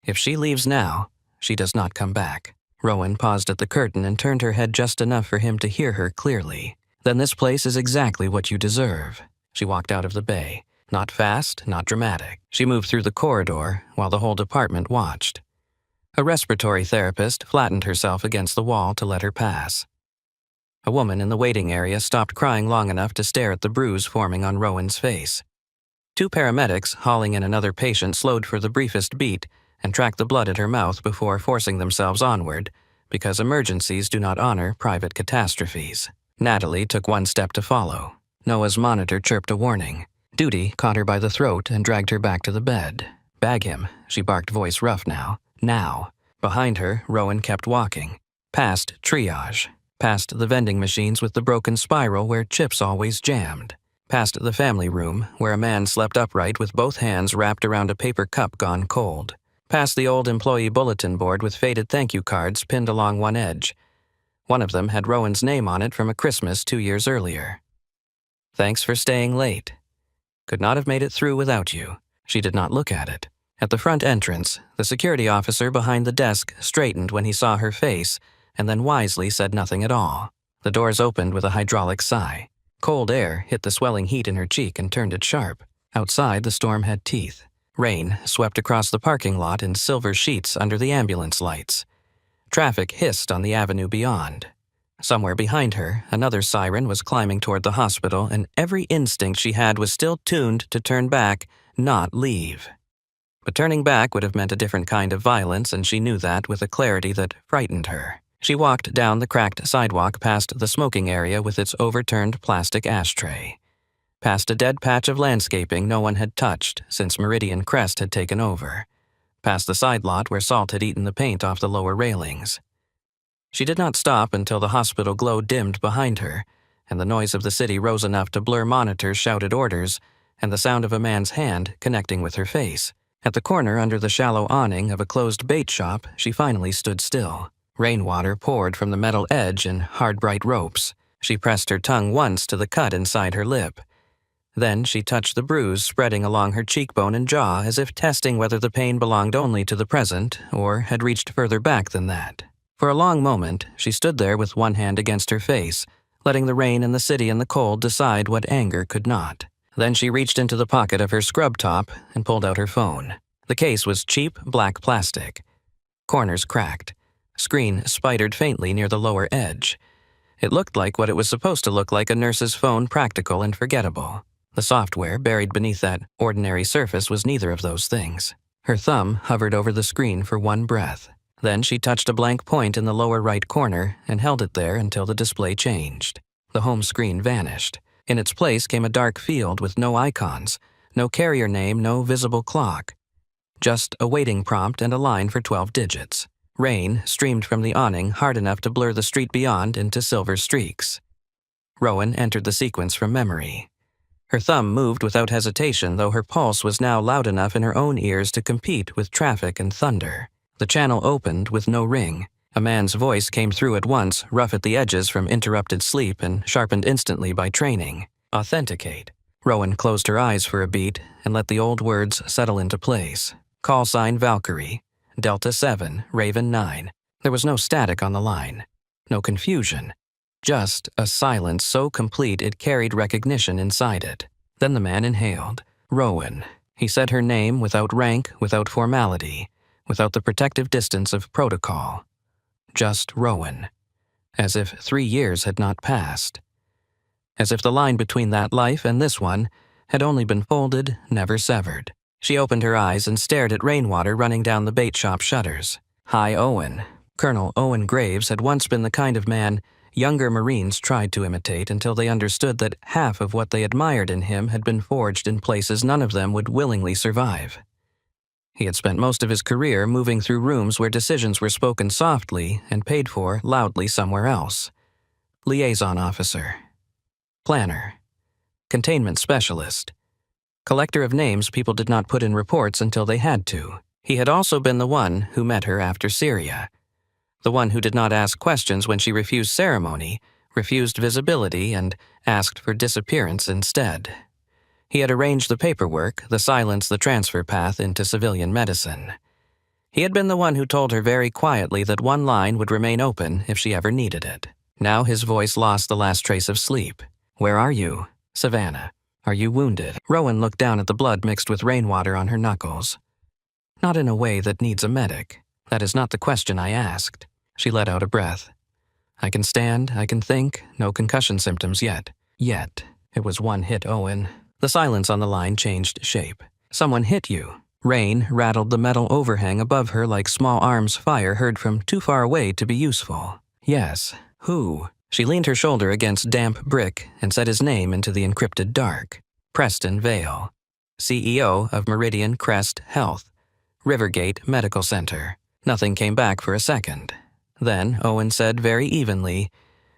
"If she leaves now, she does not come back." Rowan paused at the curtain and turned her head just enough for him to hear her clearly. "Then this place is exactly what you deserve." She walked out of the bay. Not fast, not dramatic. She moved through the corridor while the whole department watched. A respiratory therapist flattened herself against the wall to let her pass. A woman in the waiting area stopped crying long enough to stare at the bruise forming on Rowan's face. Two paramedics hauling in another patient slowed for the briefest beat and tracked the blood at her mouth before forcing themselves onward, because emergencies do not honor private catastrophes. Natalie took one step to follow. Noah's monitor chirped a warning. Duty caught her by the throat and dragged her back to the bed. "Bag him," she barked, voice rough now. "Now." Behind her, Rowan kept walking. Past triage. Past the vending machines with the broken spiral where chips always jammed. Past the family room, where a man slept upright with both hands wrapped around a paper cup gone cold. Past the old employee bulletin board with faded thank you cards pinned along one edge. One of them had Rowan's name on it from a Christmas 2 years earlier. "Thanks for staying late. Could not have made it through without you." She did not look at it. At the front entrance, the security officer behind the desk straightened when he saw her face, and then wisely said nothing at all. The doors opened with a hydraulic sigh. Cold air hit the swelling heat in her cheek and turned it sharp. Outside, the storm had teeth. Rain swept across the parking lot in silver sheets under the ambulance lights. Traffic hissed on the avenue beyond. Somewhere behind her, another siren was climbing toward the hospital, and every instinct she had was still tuned to turn back, not leave. But turning back would have meant a different kind of violence, and she knew that with a clarity that frightened her. She walked down the cracked sidewalk past the smoking area with its overturned plastic ashtray. Past a dead patch of landscaping no one had touched since Meridian Crest had taken over. Past the side lot where salt had eaten the paint off the lower railings. She did not stop until the hospital glow dimmed behind her, and the noise of the city rose enough to blur monitors' shouted orders and the sound of a man's hand connecting with her face. At the corner under the shallow awning of a closed bait shop, she finally stood still. Rainwater poured from the metal edge in hard, bright ropes. She pressed her tongue once to the cut inside her lip. Then she touched the bruise spreading along her cheekbone and jaw as if testing whether the pain belonged only to the present or had reached further back than that. For a long moment, she stood there with one hand against her face, letting the rain and the city and the cold decide what anger could not. Then she reached into the pocket of her scrub top and pulled out her phone. The case was cheap black plastic. Corners cracked. Screen spidered faintly near the lower edge. It looked like what it was supposed to look like, a nurse's phone, practical and forgettable. The software buried beneath that ordinary surface was neither of those things. Her thumb hovered over the screen for one breath. Then she touched a blank point in the lower right corner and held it there until the display changed. The home screen vanished. In its place came a dark field with no icons, no carrier name, no visible clock. Just a waiting prompt and a line for 12 digits. Rain streamed from the awning hard enough to blur the street beyond into silver streaks. Rowan entered the sequence from memory. Her thumb moved without hesitation, though her pulse was now loud enough in her own ears to compete with traffic and thunder. The channel opened with no ring. A man's voice came through at once, rough at the edges from interrupted sleep and sharpened instantly by training. "Authenticate." Rowan closed her eyes for a beat and let the old words settle into place. "Call sign Valkyrie. Delta 7, Raven 9. There was no static on the line. No confusion. Just a silence so complete it carried recognition inside it. Then the man inhaled. Rowan. He said her name without rank, without formality, without the protective distance of protocol. Just Rowan. As if 3 years had not passed. As if the line between that life and this one had only been folded, never severed. She opened her eyes and stared at rainwater running down the bait shop shutters. Hi, Owen. Colonel Owen Graves had once been the kind of man younger Marines tried to imitate until they understood that half of what they admired in him had been forged in places none of them would willingly survive. He had spent most of his career moving through rooms where decisions were spoken softly and paid for loudly somewhere else. Liaison officer. Planner. Containment specialist. Collector of names people did not put in reports until they had to. He had also been the one who met her after Syria. The one who did not ask questions when she refused ceremony, refused visibility, and asked for disappearance instead. He had arranged the paperwork, the silence, the transfer path into civilian medicine. He had been the one who told her very quietly that one line would remain open if she ever needed it. Now his voice lost the last trace of sleep. "Where are you? Savannah. Are you wounded?" Rowan looked down at the blood mixed with rainwater on her knuckles. "Not in a way that needs a medic. That is not the question I asked." She let out a breath. I can stand, I can think, no concussion symptoms yet. Yet. It was one hit Owen. The silence on the line changed shape. Someone hit you. Rain rattled the metal overhang above her like small arms fire heard from too far away to be useful. Yes. Who? She leaned her shoulder against damp brick and said his name into the encrypted dark. Preston Vale, CEO of Meridian Crest Health, Rivergate Medical Center. Nothing came back for a second. Then Owen said very evenly,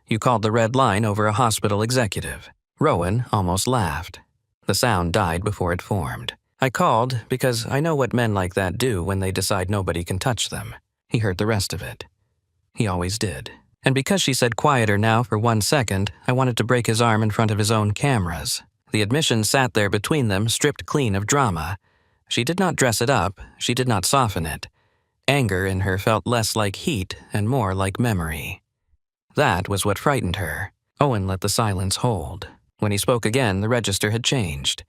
"You called the red line over a hospital executive." Rowan almost laughed. The sound died before it formed. "I called because I know what men like that do when they decide nobody can touch them." He heard the rest of it. He always did. And because she said quieter now for 1 second, I wanted to break his arm in front of his own cameras. The admission sat there between them, stripped clean of drama. She did not dress it up, she did not soften it. Anger in her felt less like heat and more like memory. That was what frightened her. Owen let the silence hold. When he spoke again, the register had changed.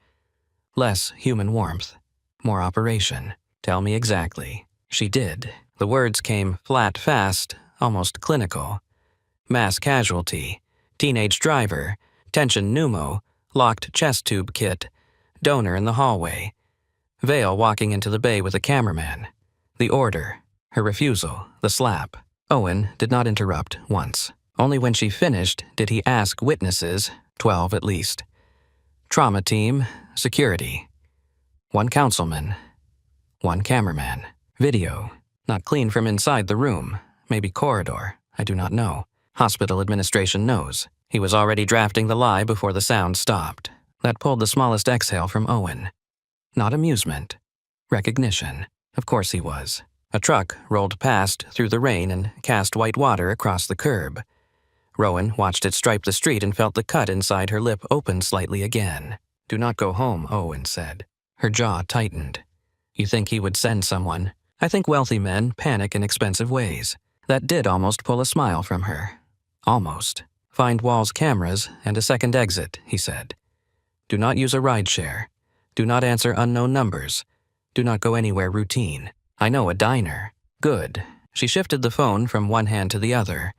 Less human warmth, more operation. "Tell me exactly." She did. The words came flat fast, almost clinical. Mass casualty, teenage driver, tension pneumo, locked chest tube kit, donor in the hallway. Vale walking into the bay with a cameraman. The order, her refusal, the slap. Owen did not interrupt once. Only when she finished did he ask witnesses, 12 at least. Trauma team, security. 1 councilman. 1 cameraman. Video. Not clean from inside the room. Maybe corridor. I do not know. Hospital administration knows. He was already drafting the lie before the sound stopped. That pulled the smallest exhale from Owen. Not amusement. Recognition. Of course he was. A truck rolled past through the rain and cast white water across the curb. Rowan watched it stripe the street and felt the cut inside her lip open slightly again. "Do not go home," Owen said. Her jaw tightened. "You think he would send someone?" "I think wealthy men panic in expensive ways." That did almost pull a smile from her. Almost. "Find Wall's cameras and a second exit," he said. "Do not use a rideshare. Do not answer unknown numbers. Do not go anywhere routine. I know a diner." Good. She shifted the phone from one hand to the other.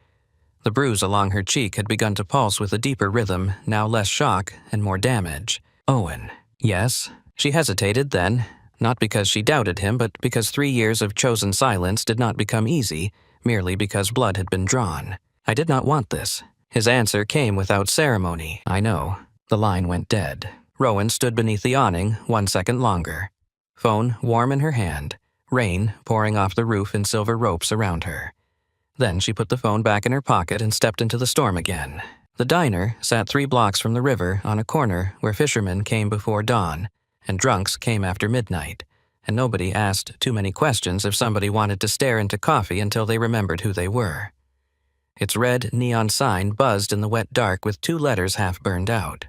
The bruise along her cheek had begun to pulse with a deeper rhythm, now less shock and more damage. Owen. Yes. She hesitated then, not because she doubted him, but because 3 years of chosen silence did not become easy, merely because blood had been drawn. "I did not want this." His answer came without ceremony. "I know." The line went dead. Rowan stood beneath the awning 1 second longer. Phone warm in her hand, rain pouring off the roof in silver ropes around her. Then she put the phone back in her pocket and stepped into the storm again. The diner sat 3 blocks from the river on a corner where fishermen came before dawn, and drunks came after midnight, and nobody asked too many questions if somebody wanted to stare into coffee until they remembered who they were. Its red neon sign buzzed in the wet dark with 2 letters half burned out.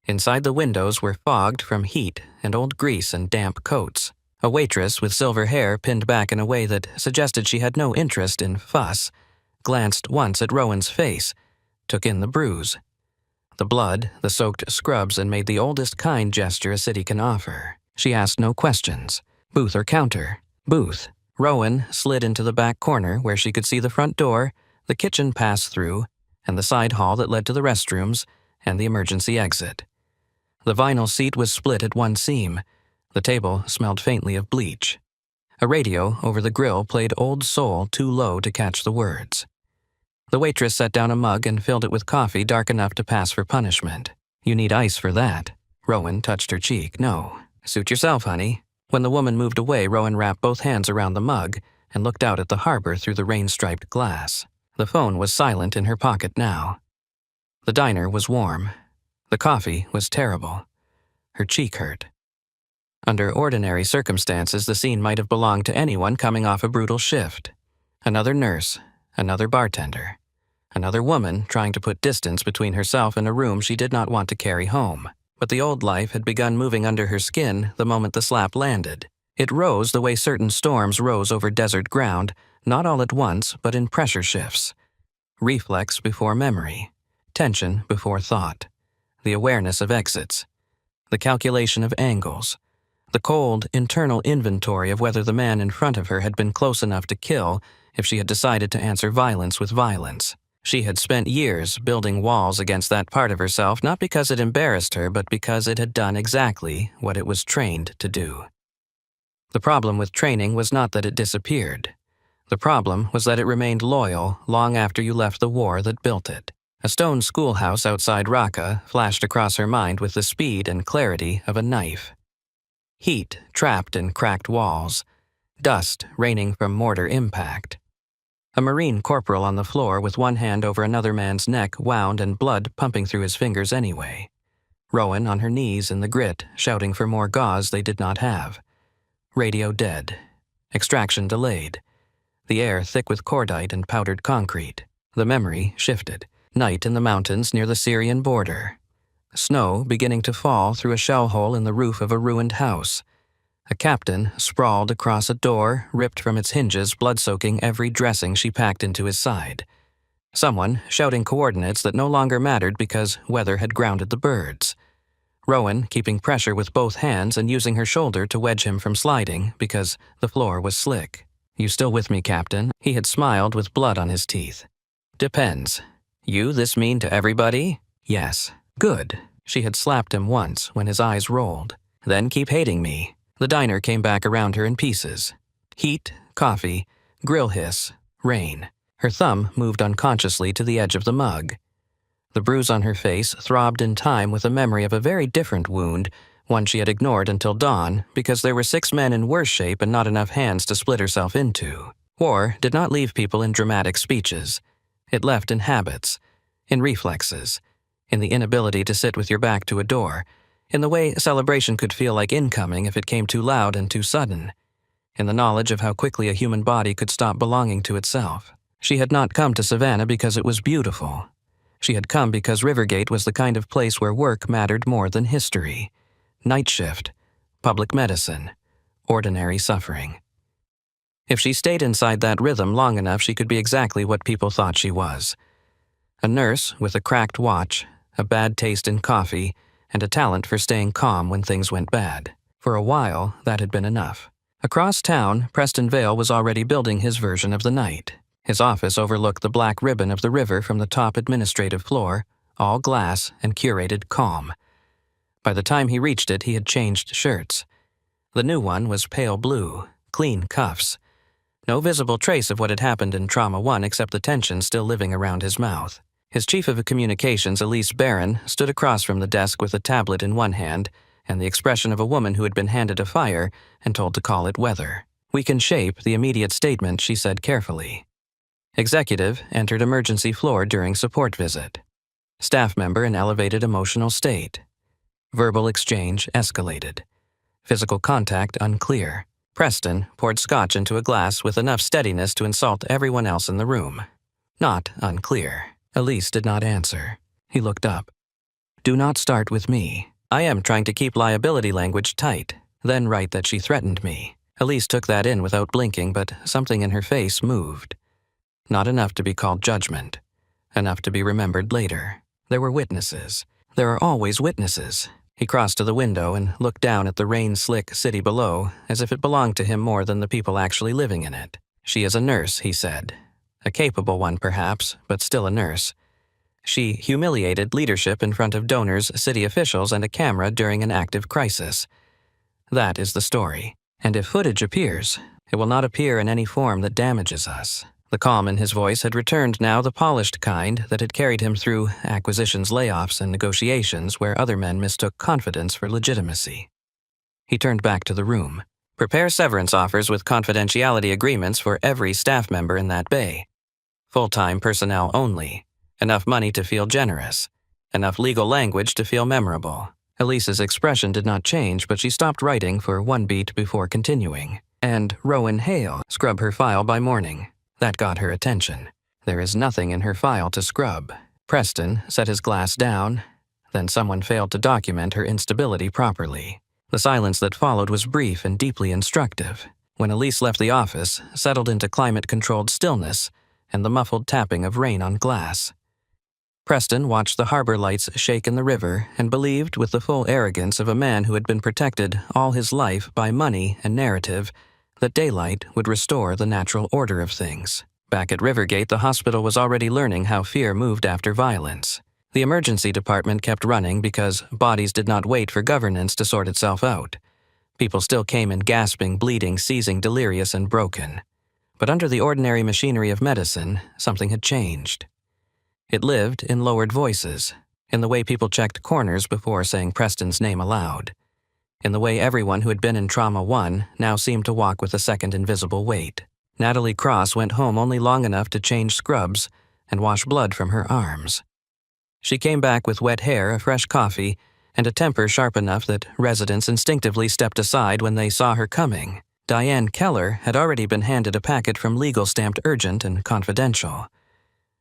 Inside the windows were fogged from heat and old grease and damp coats. A waitress with silver hair pinned back in a way that suggested she had no interest in fuss, glanced once at Rowan's face, took in the bruise. The blood, the soaked scrubs, and made the oldest kind gesture a city can offer. She asked no questions. Booth or counter? Booth. Rowan slid into the back corner where she could see the front door, the kitchen pass-through, and the side hall that led to the restrooms and the emergency exit. The vinyl seat was split at one seam. The table smelled faintly of bleach. A radio over the grill played Old Soul too low to catch the words. The waitress set down a mug and filled it with coffee dark enough to pass for punishment. "You need ice for that." Rowan touched her cheek. "No. Suit yourself, honey." When the woman moved away, Rowan wrapped both hands around the mug and looked out at the harbor through the rain-striped glass. The phone was silent in her pocket now. The diner was warm. The coffee was terrible. Her cheek hurt. Under ordinary circumstances, the scene might have belonged to anyone coming off a brutal shift. Another nurse, another bartender, another woman trying to put distance between herself and a room she did not want to carry home. But the old life had begun moving under her skin the moment the slap landed. It rose the way certain storms rose over desert ground, not all at once, but in pressure shifts. Reflex before memory, tension before thought, the awareness of exits, the calculation of angles, the cold, internal inventory of whether the man in front of her had been close enough to kill if she had decided to answer violence with violence. She had spent years building walls against that part of herself, not because it embarrassed her, but because it had done exactly what it was trained to do. The problem with training was not that it disappeared. The problem was that it remained loyal long after you left the war that built it. A stone schoolhouse outside Raqqa flashed across her mind with the speed and clarity of a knife. Heat trapped in cracked walls, dust raining from mortar impact. A Marine corporal on the floor with one hand over another man's neck wound and blood pumping through his fingers anyway. Rowan on her knees in the grit, shouting for more gauze they did not have. Radio dead. Extraction delayed. The air thick with cordite and powdered concrete. The memory shifted. Night in the mountains near the Syrian border. Snow beginning to fall through a shell hole in the roof of a ruined house. A captain sprawled across a door, ripped from its hinges, blood-soaking every dressing she packed into his side. Someone shouting coordinates that no longer mattered because weather had grounded the birds. Rowan keeping pressure with both hands and using her shoulder to wedge him from sliding because the floor was slick. "You still with me, Captain?" He had smiled with blood on his teeth. "Depends. You this mean to everybody?" "Yes." "Good." She had slapped him once when his eyes rolled. "Then keep hating me." The diner came back around her in pieces. Heat, coffee, grill hiss, rain. Her thumb moved unconsciously to the edge of the mug. The bruise on her face throbbed in time with a memory of a very different wound, one she had ignored until dawn because there were 6 men in worse shape and not enough hands to split herself into. War did not leave people in dramatic speeches. It left in habits, in reflexes, in the inability to sit with your back to a door, in the way celebration could feel like incoming if it came too loud and too sudden, in the knowledge of how quickly a human body could stop belonging to itself. She had not come to Savannah because it was beautiful. She had come because Rivergate was the kind of place where work mattered more than history. Night shift, public medicine, ordinary suffering. If she stayed inside that rhythm long enough, she could be exactly what people thought she was. A nurse with a cracked watch, a bad taste in coffee, and a talent for staying calm when things went bad. For a while, that had been enough. Across town, Preston Vale was already building his version of the night. His office overlooked the black ribbon of the river from the top administrative floor, all glass and curated calm. By the time he reached it, he had changed shirts. The new one was pale blue, clean cuffs. No visible trace of what had happened in Trauma 1 except the tension still living around his mouth. His chief of communications, Elise Barron, stood across from the desk with a tablet in one hand and the expression of a woman who had been handed a fire and told to call it weather. "We can shape the immediate statement," she said carefully. Executive entered emergency floor during support visit. Staff member in elevated emotional state. Verbal exchange escalated. Physical contact unclear. Preston poured scotch into a glass with enough steadiness to insult everyone else in the room. Not unclear. Elise did not answer. He looked up. "Do not start with me. I am trying to keep liability language tight, then write that she threatened me." Elise took that in without blinking, but something in her face moved. Not enough to be called judgment. Enough to be remembered later. There were witnesses. There are always witnesses. He crossed to the window and looked down at the rain-slick city below, as if it belonged to him more than the people actually living in it. "She is a nurse," he said. A capable one, perhaps, but still a nurse. She humiliated leadership in front of donors, city officials, and a camera during an active crisis. That is the story. And if footage appears, it will not appear in any form that damages us. The calm in his voice had returned now, the polished kind that had carried him through acquisitions, layoffs, and negotiations where other men mistook confidence for legitimacy. He turned back to the room. "Prepare severance offers with confidentiality agreements for every staff member in that bay. Full-time personnel only. Enough money to feel generous. Enough legal language to feel memorable." Elise's expression did not change, but she stopped writing for one beat before continuing. "And Rowan Hale, scrub her file by morning." That got her attention. There is nothing in her file to scrub. Preston set his glass down. Then someone failed to document her instability properly. The silence that followed was brief and deeply instructive. When Elise left the office, settled into climate-controlled stillness and the muffled tapping of rain on glass. Preston watched the harbor lights shake in the river and believed with the full arrogance of a man who had been protected all his life by money and narrative that daylight would restore the natural order of things. Back at Rivergate, the hospital was already learning how fear moved after violence. The emergency department kept running because bodies did not wait for governance to sort itself out. People still came in gasping, bleeding, seizing, delirious, and broken. But under the ordinary machinery of medicine, something had changed. It lived in lowered voices, in the way people checked corners before saying Preston's name aloud, in the way everyone who had been in Trauma 1 now seemed to walk with a second invisible weight. Natalie Cross went home only long enough to change scrubs and wash blood from her arms. She came back with wet hair, a fresh coffee, and a temper sharp enough that residents instinctively stepped aside when they saw her coming. Diane Keller had already been handed a packet from legal stamped urgent and confidential.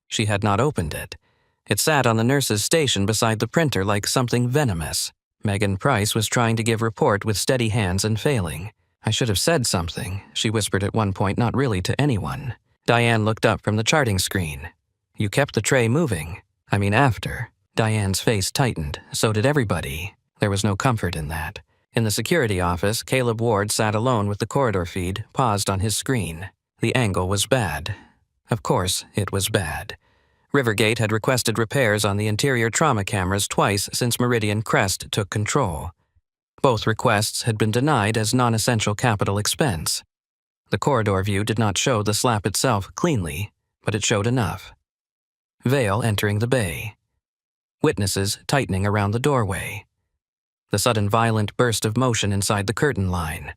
She had not opened it. It sat on the nurse's station beside the printer like something venomous. Megan Price was trying to give report with steady hands and failing. "I should have said something," she whispered at one point, not really to anyone. Diane looked up from the charting screen. "You kept the tray moving. I mean after." Diane's face tightened. So did everybody. There was no comfort in that. In the security office, Caleb Ward sat alone with the corridor feed, paused on his screen. The angle was bad. Of course, it was bad. Rivergate had requested repairs on the interior trauma cameras twice since Meridian Crest took control. Both requests had been denied as non-essential capital expense. The corridor view did not show the slap itself cleanly, but it showed enough. Vale entering the bay. Witnesses tightening around the doorway. The sudden violent burst of motion inside the curtain line.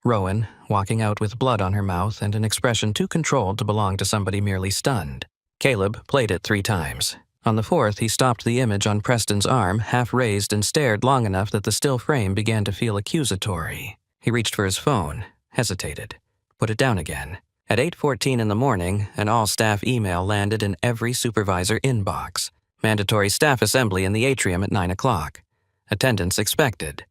Rowan walking out with blood on her mouth and an expression too controlled to belong to somebody merely stunned. Caleb played it 3 times. On the 4th, he stopped the image on Preston's arm, half raised, and stared long enough that the still frame began to feel accusatory. He reached for his phone, hesitated, put it down again. At 8:14 in the morning, an all-staff email landed in every supervisor inbox. Mandatory staff assembly in the atrium at 9 o'clock. Attendance expected.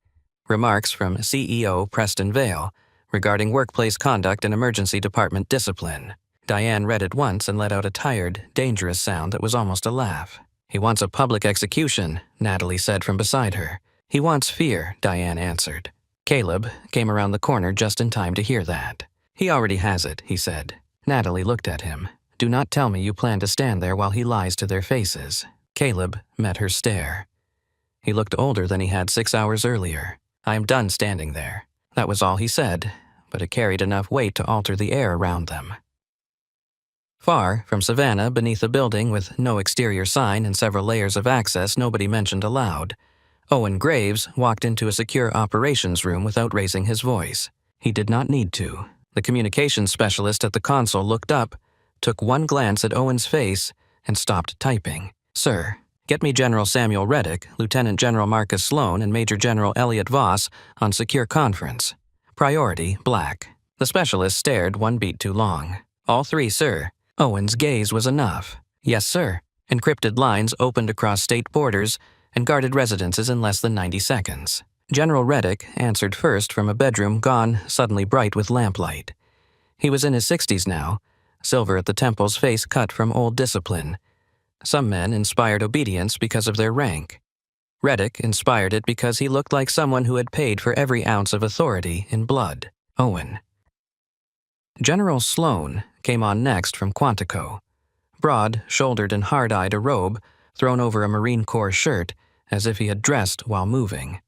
Remarks from CEO Preston Vale regarding workplace conduct and emergency department discipline. Diane read it once and let out a tired, dangerous sound that was almost a laugh. "He wants a public execution," Natalie said from beside her. "He wants fear," Diane answered. Caleb came around the corner just in time to hear that. "He already has it," he said. Natalie looked at him. "Do not tell me you plan to stand there while he lies to their faces." Caleb met her stare. He looked older than he had 6 hours earlier. "I am done standing there." That was all he said, but it carried enough weight to alter the air around them. Far from Savannah, beneath a building with no exterior sign and several layers of access nobody mentioned aloud, Owen Graves walked into a secure operations room without raising his voice. He did not need to. The communications specialist at the console looked up, took one glance at Owen's face, and stopped typing. "Sir, get me General Samuel Reddick, Lieutenant General Marcus Sloan, and Major General Elliot Voss on secure conference. Priority, black." The specialist stared 1 beat too long. "All 3, sir." Owen's gaze was enough. "Yes, sir." Encrypted lines opened across state borders and guarded residences in less than 90 seconds. General Reddick answered first from a bedroom gone suddenly bright with lamplight. He was in his 60s now, silver at the temples, face cut from old discipline. Some men inspired obedience because of their rank. Reddick inspired it because he looked like someone who had paid for every ounce of authority in blood. Owen. General Sloan came on next from Quantico. Broad-shouldered and hard-eyed, a robe thrown over a Marine Corps shirt, as if he had dressed while moving.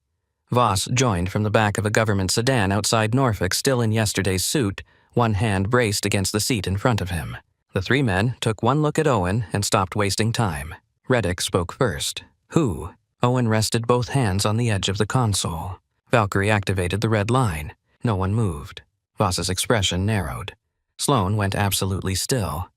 Voss joined from the back of a government sedan outside Norfolk, still in yesterday's suit, one hand braced against the seat in front of him. The 3 men took one look at Owen and stopped wasting time. Reddick spoke first. "Who?" Owen rested both hands on the edge of the console. Valkyrie activated the red line. No one moved. Voss's expression narrowed. Sloan went absolutely still.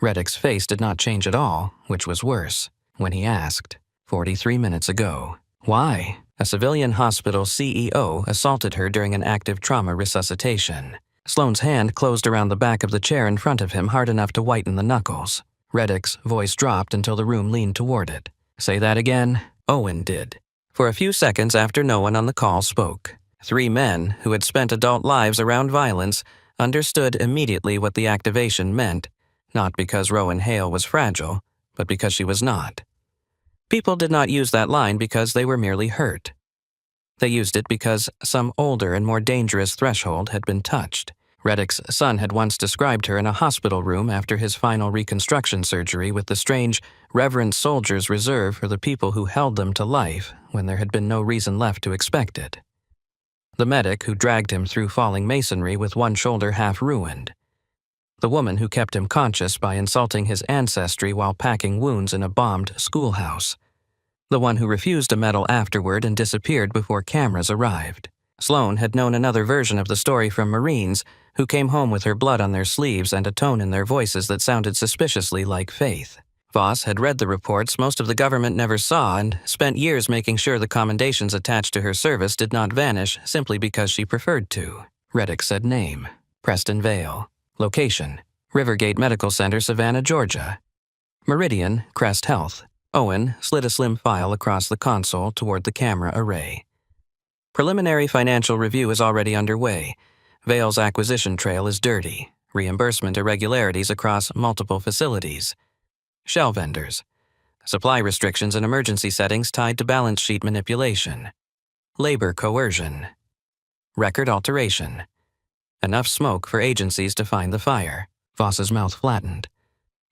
Reddick's face did not change at all, which was worse, when he asked, 43 minutes ago. "Why?" A civilian hospital CEO assaulted her during an active trauma resuscitation. Sloan's hand closed around the back of the chair in front of him hard enough to whiten the knuckles. Reddick's voice dropped until the room leaned toward it. "Say that again?" Owen did. For a few seconds after no one on the call spoke. 3 men who had spent adult lives around violence understood immediately what the activation meant, not because Rowan Hale was fragile, but because she was not. People did not use that line because they were merely hurt. They used it because some older and more dangerous threshold had been touched. Reddick's son had once described her in a hospital room after his final reconstruction surgery with the strange reverent soldier's reserve for the people who held them to life when there had been no reason left to expect it. The medic who dragged him through falling masonry with one shoulder half ruined. The woman who kept him conscious by insulting his ancestry while packing wounds in a bombed schoolhouse. The one who refused to medal afterward and disappeared before cameras arrived. Sloan had known another version of the story from Marines who came home with her blood on their sleeves and a tone in their voices that sounded suspiciously like faith. Voss had read the reports most of the government never saw and spent years making sure the commendations attached to her service did not vanish simply because she preferred to. Reddick said name: Preston Vale. Location: Rivergate Medical Center, Savannah, Georgia. Meridian: Crest Health. Owen slid a slim file across the console toward the camera array. Preliminary financial review is already underway. Vale's acquisition trail is dirty. Reimbursement irregularities across multiple facilities. Shell vendors. Supply restrictions and emergency settings tied to balance sheet manipulation. Labor coercion. Record alteration. Enough smoke for agencies to find the fire. Voss's mouth flattened.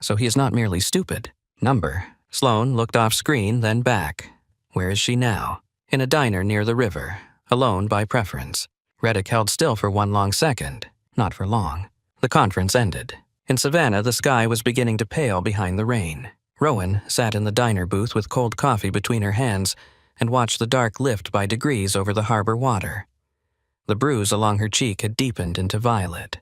So he is not merely stupid. Number. Sloan looked off screen, then back. Where is she now? In a diner near the river. Alone by preference. Reddick held still for one long second. Not for long. The conference ended. In Savannah, the sky was beginning to pale behind the rain. Rowan sat in the diner booth with cold coffee between her hands and watched the dark lift by degrees over the harbor water. The bruise along her cheek had deepened into violet.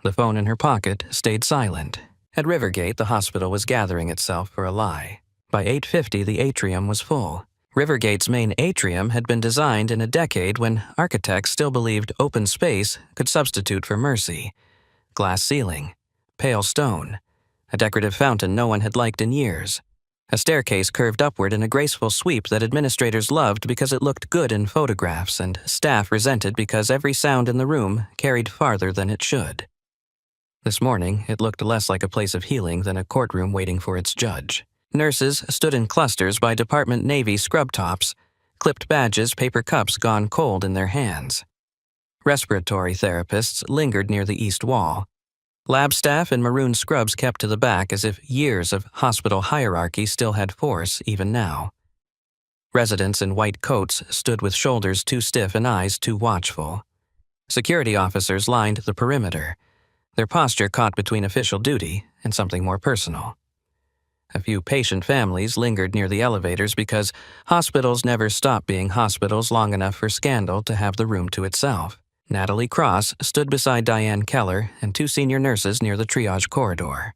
The phone in her pocket stayed silent. At Rivergate, the hospital was gathering itself for a lie. By 8:50, the atrium was full. Rivergate's main atrium had been designed in a decade when architects still believed open space could substitute for mercy. Glass ceiling, pale stone, a decorative fountain no one had liked in years. A staircase curved upward in a graceful sweep that administrators loved because it looked good in photographs and staff resented because every sound in the room carried farther than it should. This morning, it looked less like a place of healing than a courtroom waiting for its judge. Nurses stood in clusters by Department Navy scrub tops, clipped badges, paper cups gone cold in their hands. Respiratory therapists lingered near the east wall. Lab staff in maroon scrubs kept to the back as if years of hospital hierarchy still had force even now. Residents in white coats stood with shoulders too stiff and eyes too watchful. Security officers lined the perimeter, their posture caught between official duty and something more personal. A few patient families lingered near the elevators because hospitals never stop being hospitals long enough for scandal to have the room to itself. Natalie Cross stood beside Diane Keller and two senior nurses near the triage corridor.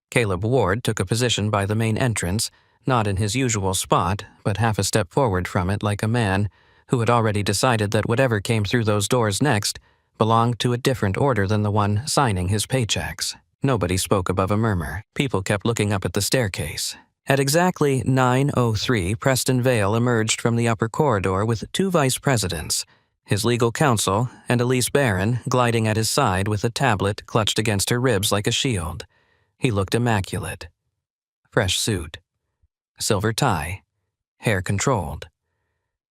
Caleb Ward took a position by the main entrance, not in his usual spot, but half a step forward from it like a man who had already decided that whatever came through those doors next belonged to a different order than the one signing his paychecks. Nobody spoke above a murmur. People kept looking up at the staircase. At exactly 9:03, Preston Vale emerged from the upper corridor with two vice presidents, his legal counsel, and Elise Barron gliding at his side with a tablet clutched against her ribs like a shield. He looked immaculate. Fresh suit. Silver tie. Hair controlled.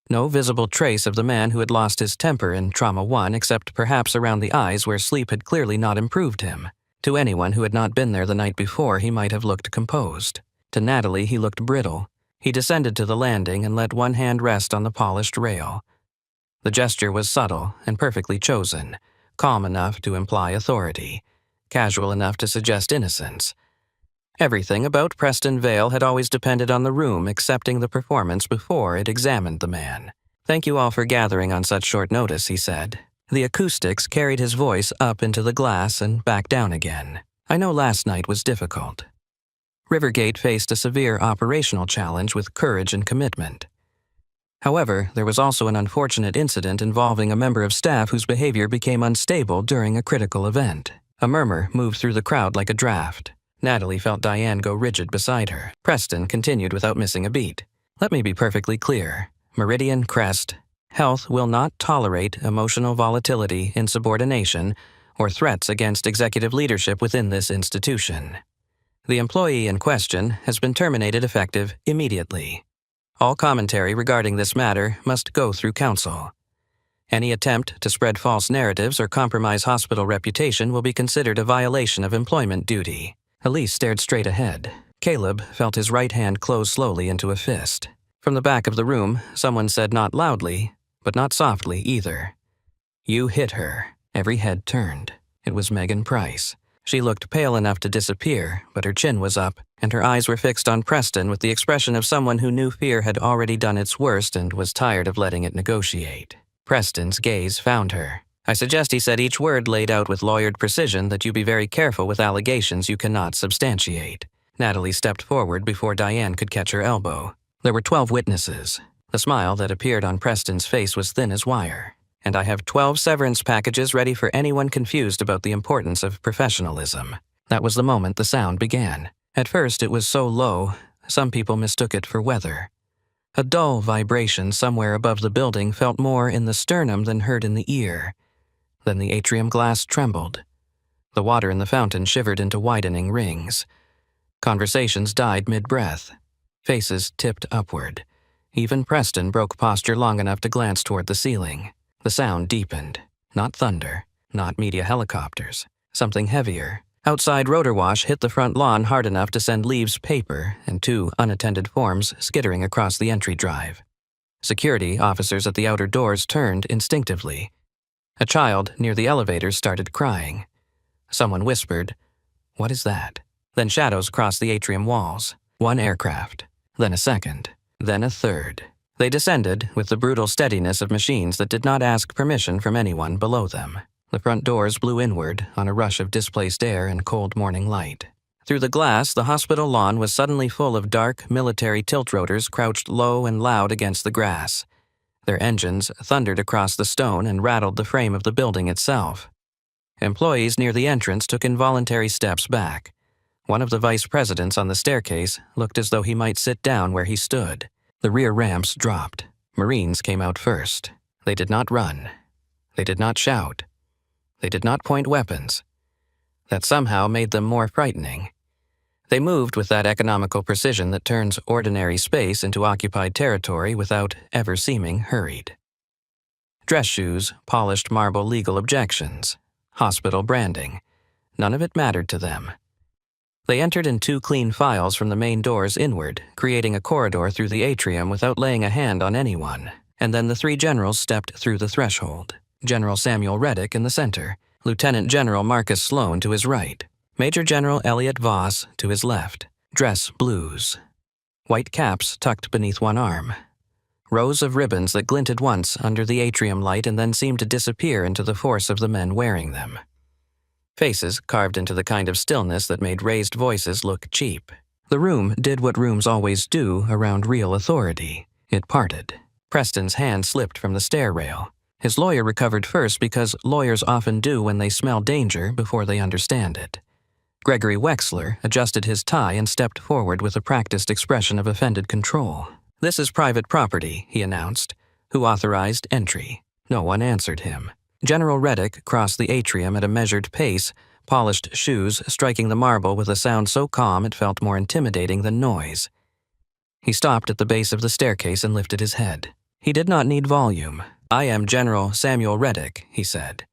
No visible trace of the man who had lost his temper in Trauma 1 except perhaps around the eyes where sleep had clearly not improved him. To anyone who had not been there the night before, he might have looked composed. To Natalie, he looked brittle. He descended to the landing and let one hand rest on the polished rail. The gesture was subtle and perfectly chosen, calm enough to imply authority, casual enough to suggest innocence. Everything about Preston Vale had always depended on the room accepting the performance before it examined the man. "Thank you all for gathering on such short notice," he said. The acoustics carried his voice up into the glass and back down again. "I know last night was difficult." Rivergate faced a severe operational challenge with courage and commitment. However, there was also an unfortunate incident involving a member of staff whose behavior became unstable during a critical event. A murmur moved through the crowd like a draft. Natalie felt Diane go rigid beside her. Preston continued without missing a beat. "Let me be perfectly clear. Meridian, Crest, Health will not tolerate emotional volatility, insubordination, or threats against executive leadership within this institution. The employee in question has been terminated effective immediately." All commentary regarding this matter must go through counsel. Any attempt to spread false narratives or compromise hospital reputation will be considered a violation of employment duty. Elise stared straight ahead. Caleb felt his right hand close slowly into a fist. From the back of the room, someone said not loudly, but not softly either. "You hit her." Every head turned. It was Megan Price. She looked pale enough to disappear, but her chin was up, and her eyes were fixed on Preston with the expression of someone who knew fear had already done its worst and was tired of letting it negotiate. Preston's gaze found her. "I suggest," he said, each word laid out with lawyered precision, "that you be very careful with allegations you cannot substantiate." Natalie stepped forward before Diane could catch her elbow. There were 12 witnesses. The smile that appeared on Preston's face was thin as wire. "And I have 12 severance packages ready for anyone confused about the importance of professionalism." That was the moment the sound began. At first it was so low, some people mistook it for weather. A dull vibration somewhere above the building felt more in the sternum than heard in the ear. Then the atrium glass trembled. The water in the fountain shivered into widening rings. Conversations died mid-breath. Faces tipped upward. Even Preston broke posture long enough to glance toward the ceiling. The sound deepened. Not thunder, not media helicopters. Something heavier. Outside rotor wash hit the front lawn hard enough to send leaves paper and 2 unattended forms skittering across the entry drive. Security officers at the outer doors turned instinctively. A child near the elevators started crying. Someone whispered, "What is that?" Then shadows crossed the atrium walls. 1 aircraft, then a second, then a third. They descended with the brutal steadiness of machines that did not ask permission from anyone below them. The front doors blew inward on a rush of displaced air and cold morning light. Through the glass, the hospital lawn was suddenly full of dark military tilt rotors crouched low and loud against the grass. Their engines thundered across the stone and rattled the frame of the building itself. Employees near the entrance took involuntary steps back. One of the vice presidents on the staircase looked as though he might sit down where he stood. The rear ramps dropped. Marines came out first. They did not run. They did not shout. They did not point weapons. That somehow made them more frightening. They moved with that economical precision that turns ordinary space into occupied territory without ever seeming hurried. Dress shoes, polished marble legal objections, hospital branding. None of it mattered to them. They entered in 2 clean files from the main doors inward, creating a corridor through the atrium without laying a hand on anyone. And then the 3 generals stepped through the threshold. General Samuel Reddick in the center, Lieutenant General Marcus Sloan to his right, Major General Elliot Voss to his left. Dress blues. White caps tucked beneath one arm. Rows of ribbons that glinted once under the atrium light and then seemed to disappear into the force of the men wearing them. Faces carved into the kind of stillness that made raised voices look cheap. The room did what rooms always do around real authority. It parted. Preston's hand slipped from the stair rail. His lawyer recovered first because lawyers often do when they smell danger before they understand it. Gregory Wexler adjusted his tie and stepped forward with a practiced expression of offended control. "This is private property," he announced. "Who authorized entry?" No one answered him. General Reddick crossed the atrium at a measured pace, polished shoes striking the marble with a sound so calm it felt more intimidating than noise. He stopped at the base of the staircase and lifted his head. He did not need volume. "I am General Samuel Reddick," he said.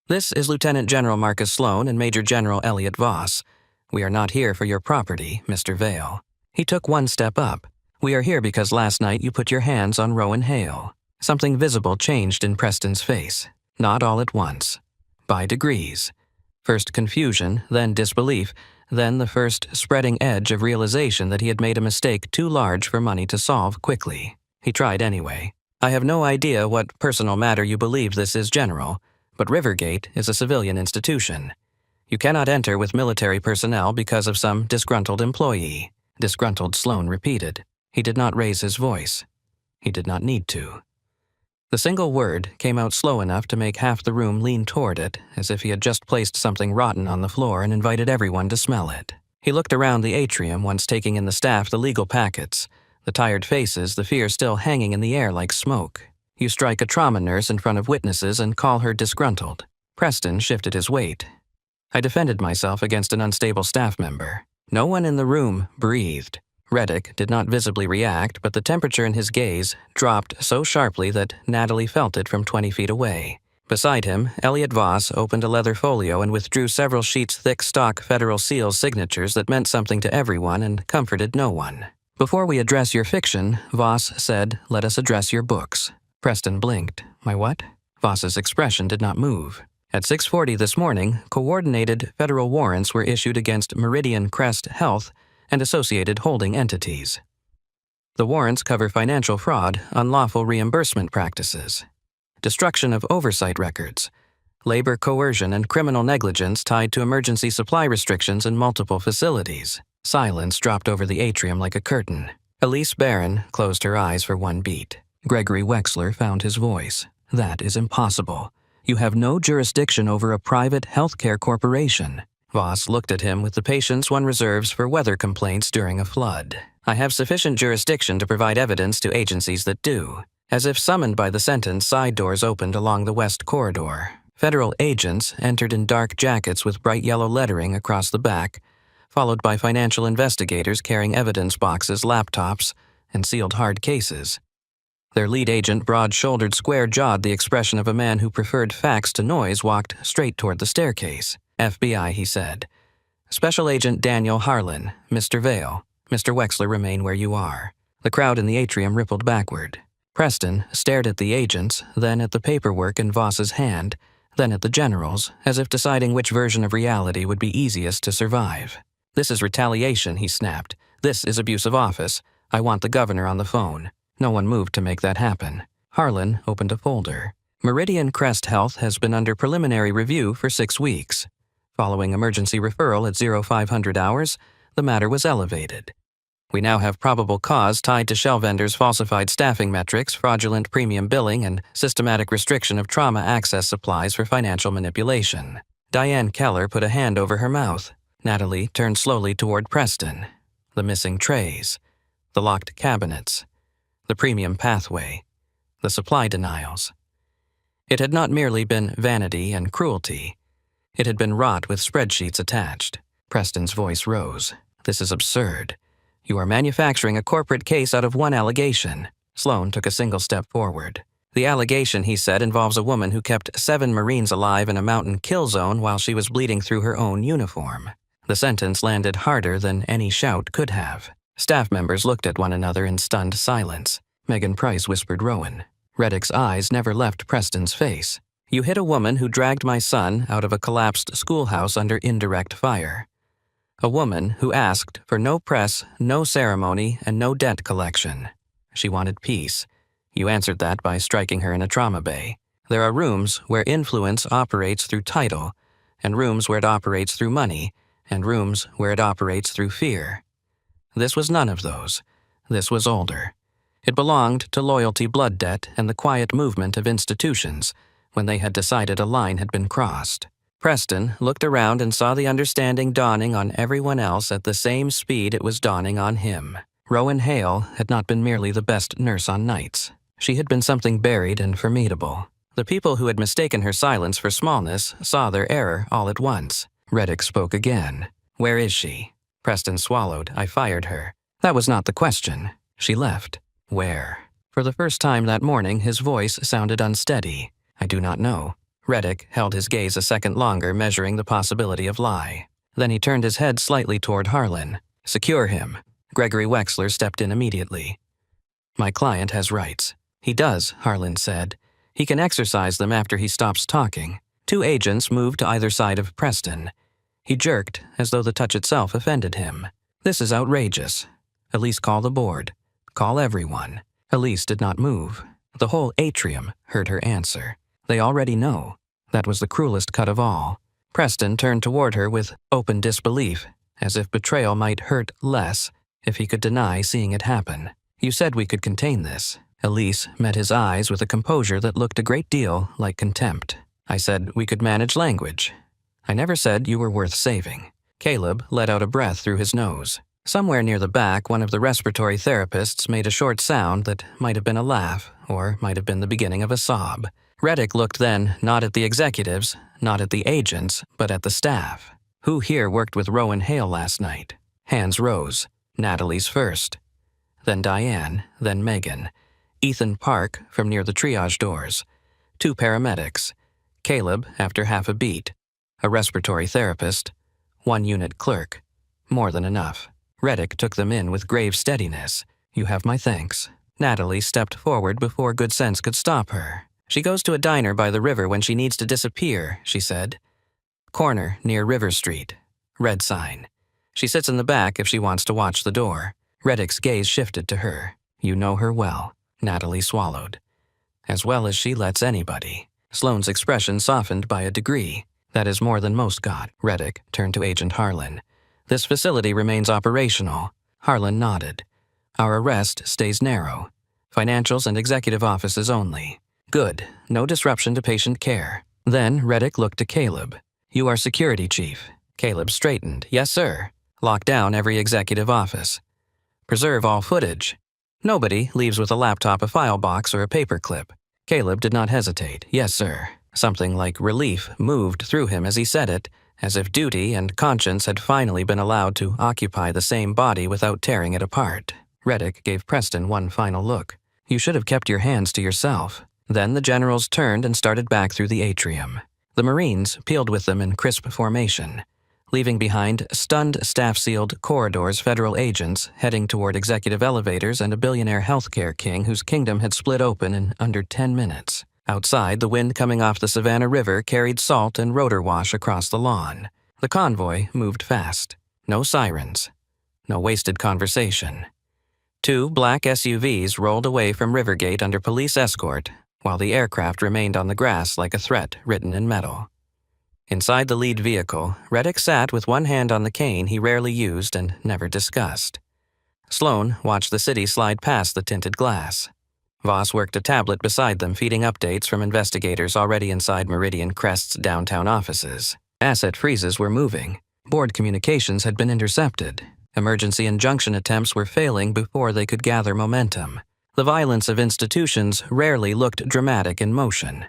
"This is Lieutenant General Marcus Sloan and Major General Elliot Voss. We are not here for your property, Mr. Vale." He took 1 step up. "We are here because last night you put your hands on Rowan Hale." Something visible changed in Preston's face. Not all at once. By degrees. First confusion, then disbelief, then the first spreading edge of realization that he had made a mistake too large for money to solve quickly. He tried anyway. "I have no idea what personal matter you believe this is, General, but Rivergate is a civilian institution. You cannot enter with military personnel because of some disgruntled employee." Disgruntled, Sloan repeated. He did not raise his voice. He did not need to. The single word came out slow enough to make half the room lean toward it, as if he had just placed something rotten on the floor and invited everyone to smell it. He looked around the atrium, once taking in the staff the legal packets, the tired faces, the fear still hanging in the air like smoke. You strike a trauma nurse in front of witnesses and call her disgruntled. Preston shifted his weight. I defended myself against an unstable staff member. No one in the room breathed. Reddick did not visibly react, but the temperature in his gaze dropped so sharply that Natalie felt it from 20 feet away. Beside him, Elliot Voss opened a leather folio and withdrew several sheets thick stock Federal SEALs signatures that meant something to everyone and comforted no one. Before we address your fiction, Voss said, let us address your books. Preston blinked. My what? Voss's expression did not move. At 6:40 this morning, coordinated federal warrants were issued against Meridian Crest Health and associated holding entities. The warrants cover financial fraud, unlawful reimbursement practices, destruction of oversight records, labor coercion and criminal negligence tied to emergency supply restrictions in multiple facilities. Silence dropped over the atrium like a curtain. Elise Barron closed her eyes for one beat. Gregory Wexler found his voice. That is impossible. You have no jurisdiction over a private healthcare corporation. Voss looked at him with the patience one reserves for weather complaints during a flood. I have sufficient jurisdiction to provide evidence to agencies that do. As if summoned by the sentence, side doors opened along the west corridor. Federal agents entered in dark jackets with bright yellow lettering across the back, followed by financial investigators carrying evidence boxes, laptops, and sealed hard cases. Their lead agent, broad-shouldered, square-jawed, the expression of a man who preferred facts to noise, walked straight toward the staircase. FBI, he said. Special Agent Daniel Harlan, Mr. Vale. Mr. Wexler, remain where you are. The crowd in the atrium rippled backward. Preston stared at the agents, then at the paperwork in Voss's hand, then at the generals, as if deciding which version of reality would be easiest to survive. This is retaliation, he snapped. This is abuse of office. I want the governor on the phone. No one moved to make that happen. Harlan opened a folder. Meridian Crest Health has been under preliminary review for 6 weeks. Following emergency referral at 0500 hours, the matter was elevated. We now have probable cause tied to shell vendors' falsified staffing metrics, fraudulent premium billing, and systematic restriction of trauma access supplies for financial manipulation. Diane Keller put a hand over her mouth. Natalie turned slowly toward Preston. The missing trays, the locked cabinets, the premium pathway, the supply denials. It had not merely been vanity and cruelty. It had been wrought with spreadsheets attached. Preston's voice rose. This is absurd. You are manufacturing a corporate case out of one allegation. Sloan took a single step forward. The allegation, he said, involves a woman who kept 7 Marines alive in a mountain kill zone while she was bleeding through her own uniform. The sentence landed harder than any shout could have. Staff members looked at one another in stunned silence. Megan Price whispered Rowan. Reddick's eyes never left Preston's face. You hit a woman who dragged my son out of a collapsed schoolhouse under indirect fire. A woman who asked for no press, no ceremony, and no debt collection. She wanted peace. You answered that by striking her in a trauma bay. There are rooms where influence operates through title, and rooms where it operates through money, and rooms where it operates through fear. This was none of those. This was older. It belonged to loyalty, blood debt, and the quiet movement of institutions when they had decided a line had been crossed. Preston looked around and saw the understanding dawning on everyone else at the same speed it was dawning on him. Rowan Hale had not been merely the best nurse on nights. She had been something buried and formidable. The people who had mistaken her silence for smallness saw their error all at once. Reddick spoke again. Where is she? Preston swallowed. I fired her. That was not the question. She left. Where? For the first time that morning, his voice sounded unsteady. I do not know. Reddick held his gaze a second longer, measuring the possibility of lie. Then he turned his head slightly toward Harlan. Secure him. Gregory Wexler stepped in immediately. My client has rights. He does, Harlan said. He can exercise them after he stops talking. 2 agents moved to either side of Preston. He jerked, as though the touch itself offended him. This is outrageous. Elise, call the board. Call everyone. Elise did not move. The whole atrium heard her answer. They already know. That was the cruelest cut of all. Preston turned toward her with open disbelief, as if betrayal might hurt less if he could deny seeing it happen. You said we could contain this. Elise met his eyes with a composure that looked a great deal like contempt. I said we could manage language. I never said you were worth saving. Caleb let out a breath through his nose. Somewhere near the back, one of the respiratory therapists made a short sound that might have been a laugh, or might have been the beginning of a sob. Reddick looked then not at the executives, not at the agents, but at the staff. Who here worked with Rowan Hale last night? Hands rose. Natalie's first. Then Diane, then Megan. Ethan Park from near the triage doors. 2 paramedics. Caleb after half a beat. A respiratory therapist. 1 unit clerk. More than enough. Reddick took them in with grave steadiness. You have my thanks. Natalie stepped forward before good sense could stop her. She goes to a diner by the river when she needs to disappear, she said. Corner near River Street. Red sign. She sits in the back if she wants to watch the door. Reddick's gaze shifted to her. You know her well. Natalie swallowed. As well as she lets anybody. Sloane's expression softened by a degree. That is more than most got. Reddick turned to Agent Harlan. This facility remains operational. Harlan nodded. Our arrest stays narrow. Financials and executive offices only. Good. No disruption to patient care. Then Reddick looked to Caleb. You are security chief. Caleb straightened. Yes, sir. Lock down every executive office. Preserve all footage. Nobody leaves with a laptop, a file box, or a paperclip. Caleb did not hesitate. Yes, sir. Something like relief moved through him as he said it, as if duty and conscience had finally been allowed to occupy the same body without tearing it apart. Reddick gave Preston one final look. You should have kept your hands to yourself. Then the generals turned and started back through the atrium. The Marines peeled with them in crisp formation, leaving behind stunned staff-sealed corridors federal agents heading toward executive elevators and a billionaire healthcare king whose kingdom had split open in under 10 minutes. Outside, the wind coming off the Savannah River carried salt and rotor wash across the lawn. The convoy moved fast. No sirens. No wasted conversation. 2 black SUVs rolled away from Rivergate under police escort, while the aircraft remained on the grass like a threat written in metal. Inside the lead vehicle, Reddick sat with one hand on the cane he rarely used and never discussed. Sloane watched the city slide past the tinted glass. Voss worked a tablet beside them, feeding updates from investigators already inside Meridian Crest's downtown offices. Asset freezes were moving. Board communications had been intercepted. Emergency injunction attempts were failing before they could gather momentum. The violence of institutions rarely looked dramatic in motion.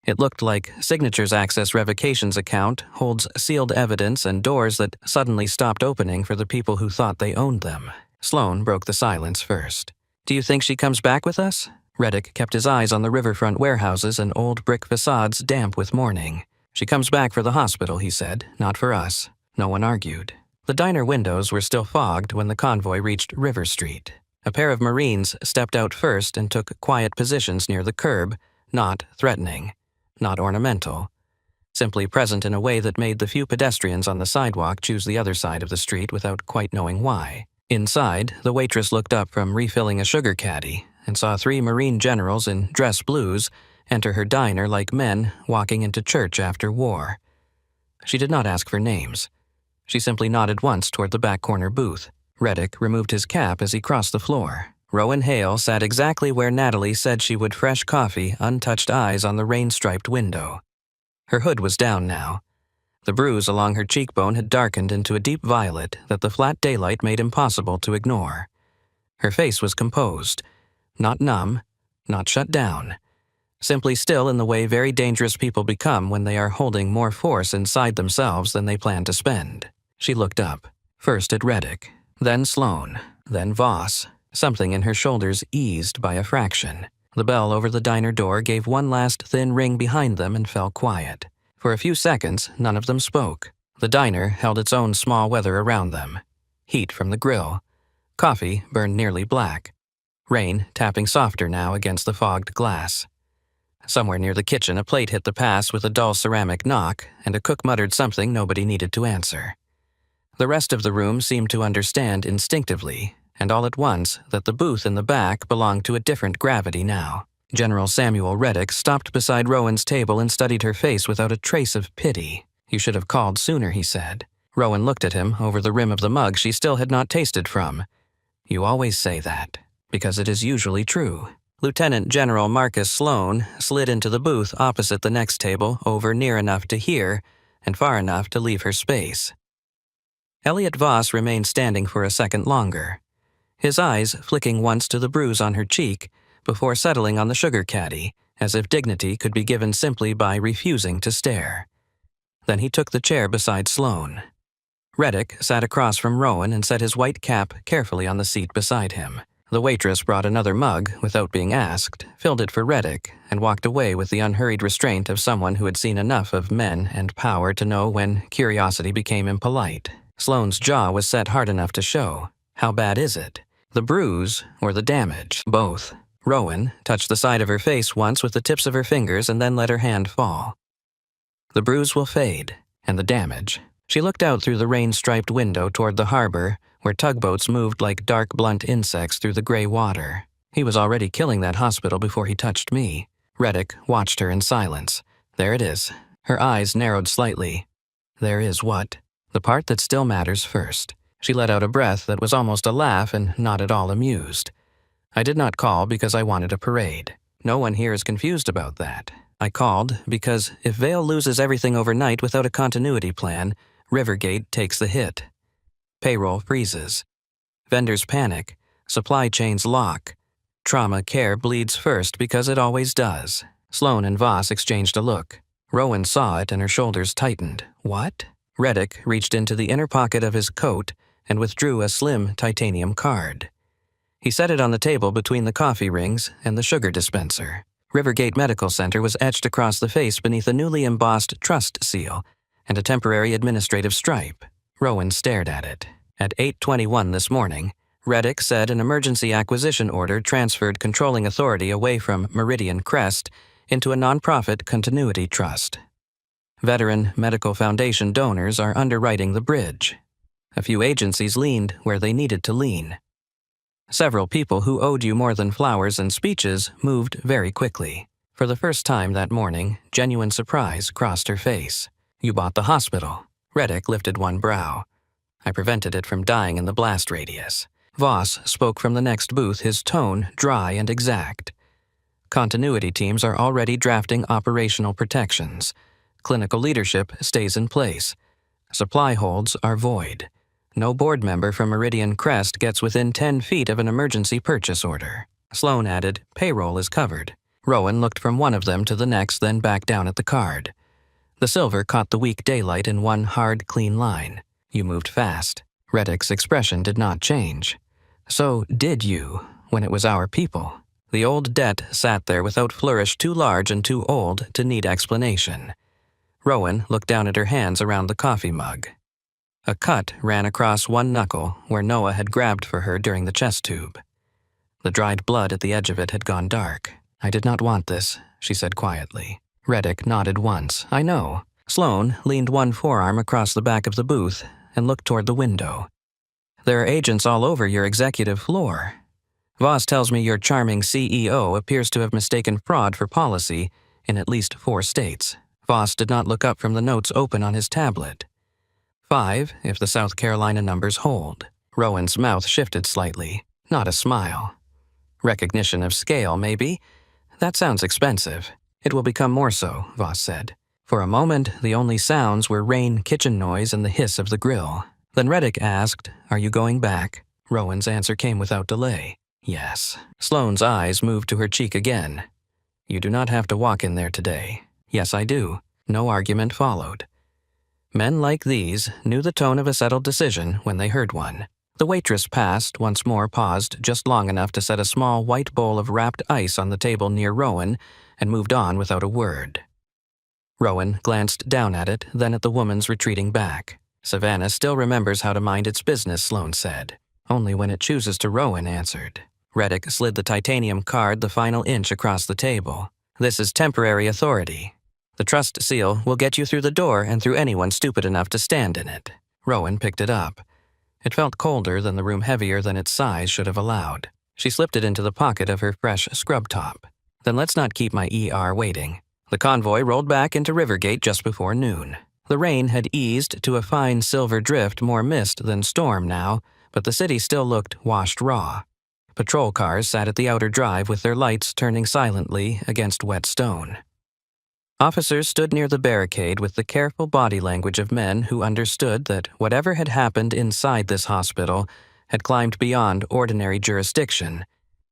It looked like Signature's access revocations account holds sealed evidence and doors that suddenly stopped opening for the people who thought they owned them. Sloane broke the silence first. Do you think she comes back with us? Reddick kept his eyes on the riverfront warehouses and old brick facades damp with mourning. She comes back for the hospital, he said, not for us. No one argued. The diner windows were still fogged when the convoy reached River Street. A pair of Marines stepped out first and took quiet positions near the curb, not threatening, not ornamental, simply present in a way that made the few pedestrians on the sidewalk choose the other side of the street without quite knowing why. Inside, the waitress looked up from refilling a sugar caddy and saw 3 Marine generals in dress blues enter her diner like men walking into church after war. She did not ask for names. She simply nodded once toward the back corner booth. Reddick removed his cap as he crossed the floor. Rowan Hale sat exactly where Natalie said she would, fresh coffee, untouched eyes on the rain-striped window. Her hood was down now. The bruise along her cheekbone had darkened into a deep violet that the flat daylight made impossible to ignore. Her face was composed, not numb, not shut down, simply still in the way very dangerous people become when they are holding more force inside themselves than they plan to spend. She looked up, first at Reddick, then Sloane, then Voss. Something in her shoulders eased by a fraction. The bell over the diner door gave one last thin ring behind them and fell quiet. For a few seconds, none of them spoke. The diner held its own small weather around them. Heat from the grill. Coffee burned nearly black. Rain tapping softer now against the fogged glass. Somewhere near the kitchen, a plate hit the pass with a dull ceramic knock, and a cook muttered something nobody needed to answer. The rest of the room seemed to understand instinctively, and all at once, that the booth in the back belonged to a different gravity now. General Samuel Reddick stopped beside Rowan's table and studied her face without a trace of pity. You should have called sooner, he said. Rowan looked at him over the rim of the mug she still had not tasted from. You always say that, because it is usually true. Lieutenant General Marcus Sloane slid into the booth opposite the next table, over near enough to hear, and far enough to leave her space. Elliot Voss remained standing for a second longer, his eyes flicking once to the bruise on her cheek, before settling on the sugar caddy, as if dignity could be given simply by refusing to stare. Then he took the chair beside Sloane. Reddick sat across from Rowan and set his white cap carefully on the seat beside him. The waitress brought another mug without being asked, filled it for Reddick, and walked away with the unhurried restraint of someone who had seen enough of men and power to know when curiosity became impolite. Sloane's jaw was set hard enough to show. How bad is it? The bruise or the damage? Both. Rowan touched the side of her face once with the tips of her fingers and then let her hand fall. The bruise will fade, and the damage. She looked out through the rain-striped window toward the harbor, where tugboats moved like dark, blunt insects through the gray water. He was already killing that hospital before he touched me. Reddick watched her in silence. There it is. Her eyes narrowed slightly. There is what? The part that still matters first. She let out a breath that was almost a laugh and not at all amused. I did not call because I wanted a parade. No one here is confused about that. I called because if Vale loses everything overnight without a continuity plan, Rivergate takes the hit. Payroll freezes. Vendors panic. Supply chains lock. Trauma care bleeds first because it always does. Sloane and Voss exchanged a look. Rowan saw it and her shoulders tightened. What? Reddick reached into the inner pocket of his coat and withdrew a slim titanium card. He set it on the table between the coffee rings and the sugar dispenser. Rivergate Medical Center was etched across the face beneath a newly embossed trust seal and a temporary administrative stripe. Rowan stared at it. At 8:21 this morning, Reddick said an emergency acquisition order transferred controlling authority away from Meridian Crest into a nonprofit continuity trust. Veteran Medical Foundation donors are underwriting the bridge. A few agencies leaned where they needed to lean. Several people who owed you more than flowers and speeches moved very quickly. For the first time that morning, genuine surprise crossed her face. You bought the hospital. Reddick lifted one brow. I prevented it from dying in the blast radius. Voss spoke from the next booth, his tone dry and exact. Continuity teams are already drafting operational protections. Clinical leadership stays in place. Supply holds are void. No board member from Meridian Crest gets within 10 feet of an emergency purchase order. Sloane added, payroll is covered. Rowan looked from one of them to the next, then back down at the card. The silver caught the weak daylight in one hard, clean line. You moved fast. Reddick's expression did not change. So did you, when it was our people. The old debt sat there without flourish too large and too old to need explanation. Rowan looked down at her hands around the coffee mug. A cut ran across one knuckle where Noah had grabbed for her during the chest tube. The dried blood at the edge of it had gone dark. I did not want this, she said quietly. Reddick nodded once. I know. Sloane leaned one forearm across the back of the booth and looked toward the window. There are agents all over your executive floor. Voss tells me your charming CEO appears to have mistaken fraud for policy in at least 4 states. Voss did not look up from the notes open on his tablet. 5, if the South Carolina numbers hold. Rowan's mouth shifted slightly. Not a smile. Recognition of scale, maybe? That sounds expensive. It will become more so, Voss said. For a moment, the only sounds were rain, kitchen noise, and the hiss of the grill. Then Reddick asked, are you going back? Rowan's answer came without delay. Yes. Sloane's eyes moved to her cheek again. You do not have to walk in there today. Yes, I do. No argument followed. Men like these knew the tone of a settled decision when they heard one. The waitress passed, once more paused just long enough to set a small white bowl of wrapped ice on the table near Rowan, and moved on without a word. Rowan glanced down at it, then at the woman's retreating back. Savannah still remembers how to mind its business, Sloane said. Only when it chooses to, Rowan answered. Reddick slid the titanium card the final inch across the table. This is temporary authority. The trust seal will get you through the door and through anyone stupid enough to stand in it. Rowan picked it up. It felt colder than the room, heavier than its size should have allowed. She slipped it into the pocket of her fresh scrub top. Then let's not keep my ER waiting. The convoy rolled back into Rivergate just before noon. The rain had eased to a fine silver drift, more mist than storm now, but the city still looked washed raw. Patrol cars sat at the outer drive with their lights turning silently against wet stone. Officers stood near the barricade with the careful body language of men who understood that whatever had happened inside this hospital had climbed beyond ordinary jurisdiction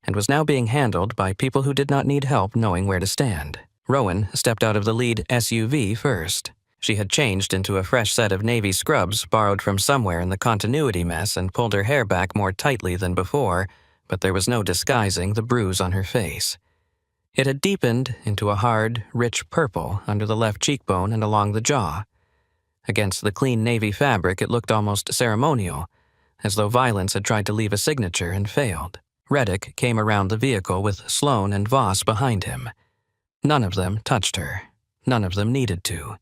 and was now being handled by people who did not need help knowing where to stand. Rowan stepped out of the lead SUV first. She had changed into a fresh set of navy scrubs borrowed from somewhere in the continuity mess and pulled her hair back more tightly than before, but there was no disguising the bruise on her face. It had deepened into a hard, rich purple under the left cheekbone and along the jaw. Against the clean navy fabric, it looked almost ceremonial, as though violence had tried to leave a signature and failed. Reddick came around the vehicle with Sloane and Voss behind him. None of them touched her. None of them needed to.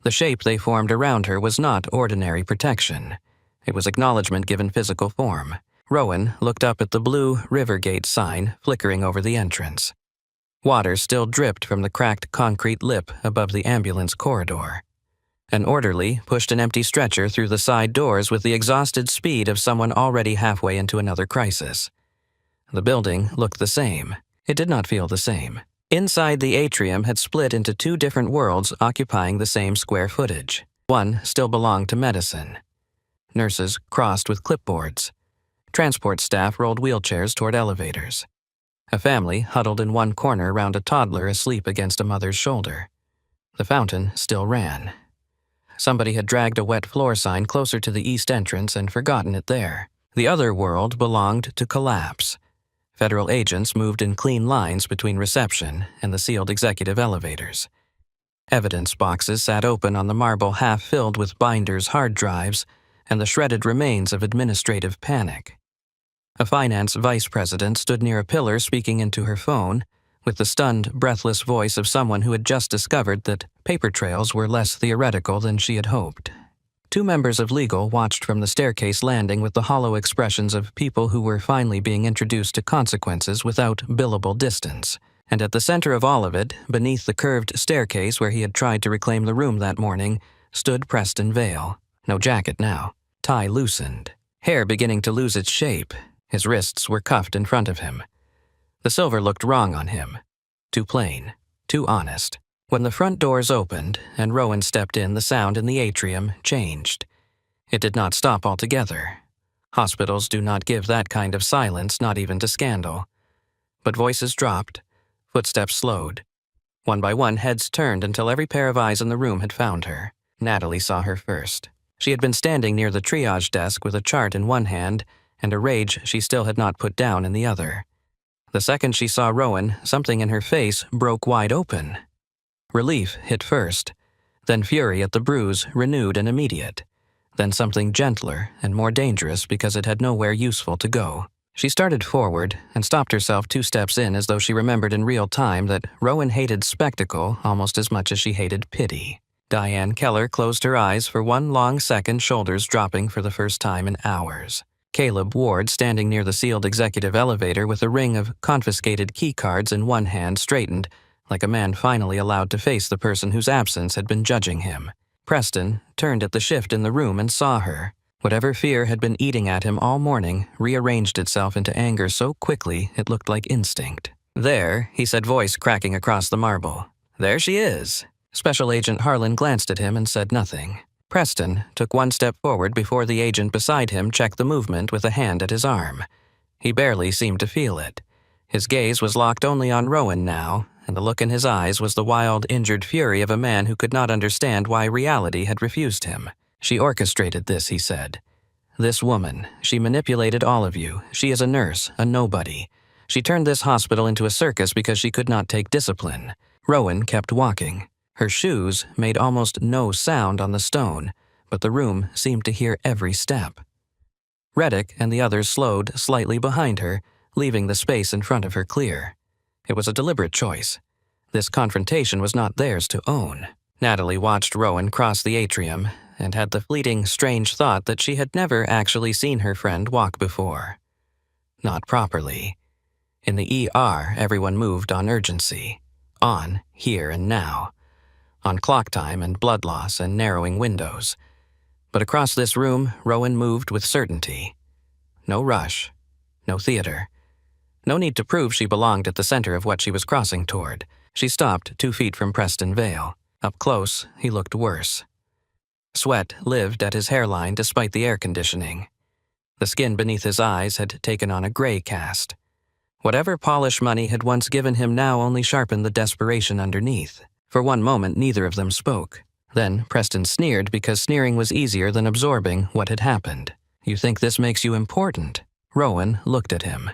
The shape they formed around her was not ordinary protection. It was acknowledgement given physical form. Rowan looked up at the blue Rivergate sign flickering over the entrance. Water still dripped from the cracked concrete lip above the ambulance corridor. An orderly pushed an empty stretcher through the side doors with the exhausted speed of someone already halfway into another crisis. The building looked the same. It did not feel the same. Inside, the atrium had split into two different worlds occupying the same square footage. One still belonged to medicine. Nurses crossed with clipboards. Transport staff rolled wheelchairs toward elevators. A family huddled in one corner around a toddler asleep against a mother's shoulder. The fountain still ran. Somebody had dragged a wet floor sign closer to the east entrance and forgotten it there. The other world belonged to collapse. Federal agents moved in clean lines between reception and the sealed executive elevators. Evidence boxes sat open on the marble half filled with binders, hard drives, and the shredded remains of administrative panic. A finance vice president stood near a pillar speaking into her phone, with the stunned, breathless voice of someone who had just discovered that paper trails were less theoretical than she had hoped. Two members of legal watched from the staircase landing with the hollow expressions of people who were finally being introduced to consequences without billable distance. And at the center of all of it, beneath the curved staircase where he had tried to reclaim the room that morning, stood Preston Vale. No jacket now. Tie loosened. Hair beginning to lose its shape. His wrists were cuffed in front of him. The silver looked wrong on him. Too plain. Too honest. When the front doors opened and Rowan stepped in, the sound in the atrium changed. It did not stop altogether. Hospitals do not give that kind of silence, not even to scandal. But voices dropped, footsteps slowed. One by one, heads turned until every pair of eyes in the room had found her. Natalie saw her first. She had been standing near the triage desk with a chart in one hand and a rage she still had not put down in the other. The second she saw Rowan, something in her face broke wide open. Relief hit first, then fury at the bruise, renewed and immediate, then something gentler and more dangerous because it had nowhere useful to go. She started forward and stopped herself 2 steps in as though she remembered in real time that Rowan hated spectacle almost as much as she hated pity. Diane Keller closed her eyes for one long second, shoulders dropping for the first time in hours. Caleb Ward, standing near the sealed executive elevator with a ring of confiscated keycards in one hand, straightened, like a man finally allowed to face the person whose absence had been judging him. Preston turned at the shift in the room and saw her. Whatever fear had been eating at him all morning rearranged itself into anger so quickly it looked like instinct. "There," he said, voice cracking across the marble. "There she is." Special Agent Harlan glanced at him and said nothing. Preston took 1 step forward before the agent beside him checked the movement with a hand at his arm. He barely seemed to feel it. His gaze was locked only on Rowan now, and the look in his eyes was the wild, injured fury of a man who could not understand why reality had refused him. "She orchestrated this," he said. "This woman, she manipulated all of you. She is a nurse, a nobody. She turned this hospital into a circus because she could not take discipline." Rowan kept walking. Her shoes made almost no sound on the stone, but the room seemed to hear every step. Reddick and the others slowed slightly behind her, leaving the space in front of her clear. It was a deliberate choice. This confrontation was not theirs to own. Natalie watched Rowan cross the atrium and had the fleeting, strange thought that she had never actually seen her friend walk before. Not properly. In the ER, everyone moved on urgency. On here and now. On clock time and blood loss and narrowing windows. But across this room, Rowan moved with certainty. No rush. No theater. No need to prove she belonged at the center of what she was crossing toward. She stopped 2 feet from Preston Vale. Up close, he looked worse. Sweat lived at his hairline despite the air conditioning. The skin beneath his eyes had taken on a gray cast. Whatever polish money had once given him now only sharpened the desperation underneath. For one moment, neither of them spoke. Then Preston sneered because sneering was easier than absorbing what had happened. "You think this makes you important?" Rowan looked at him.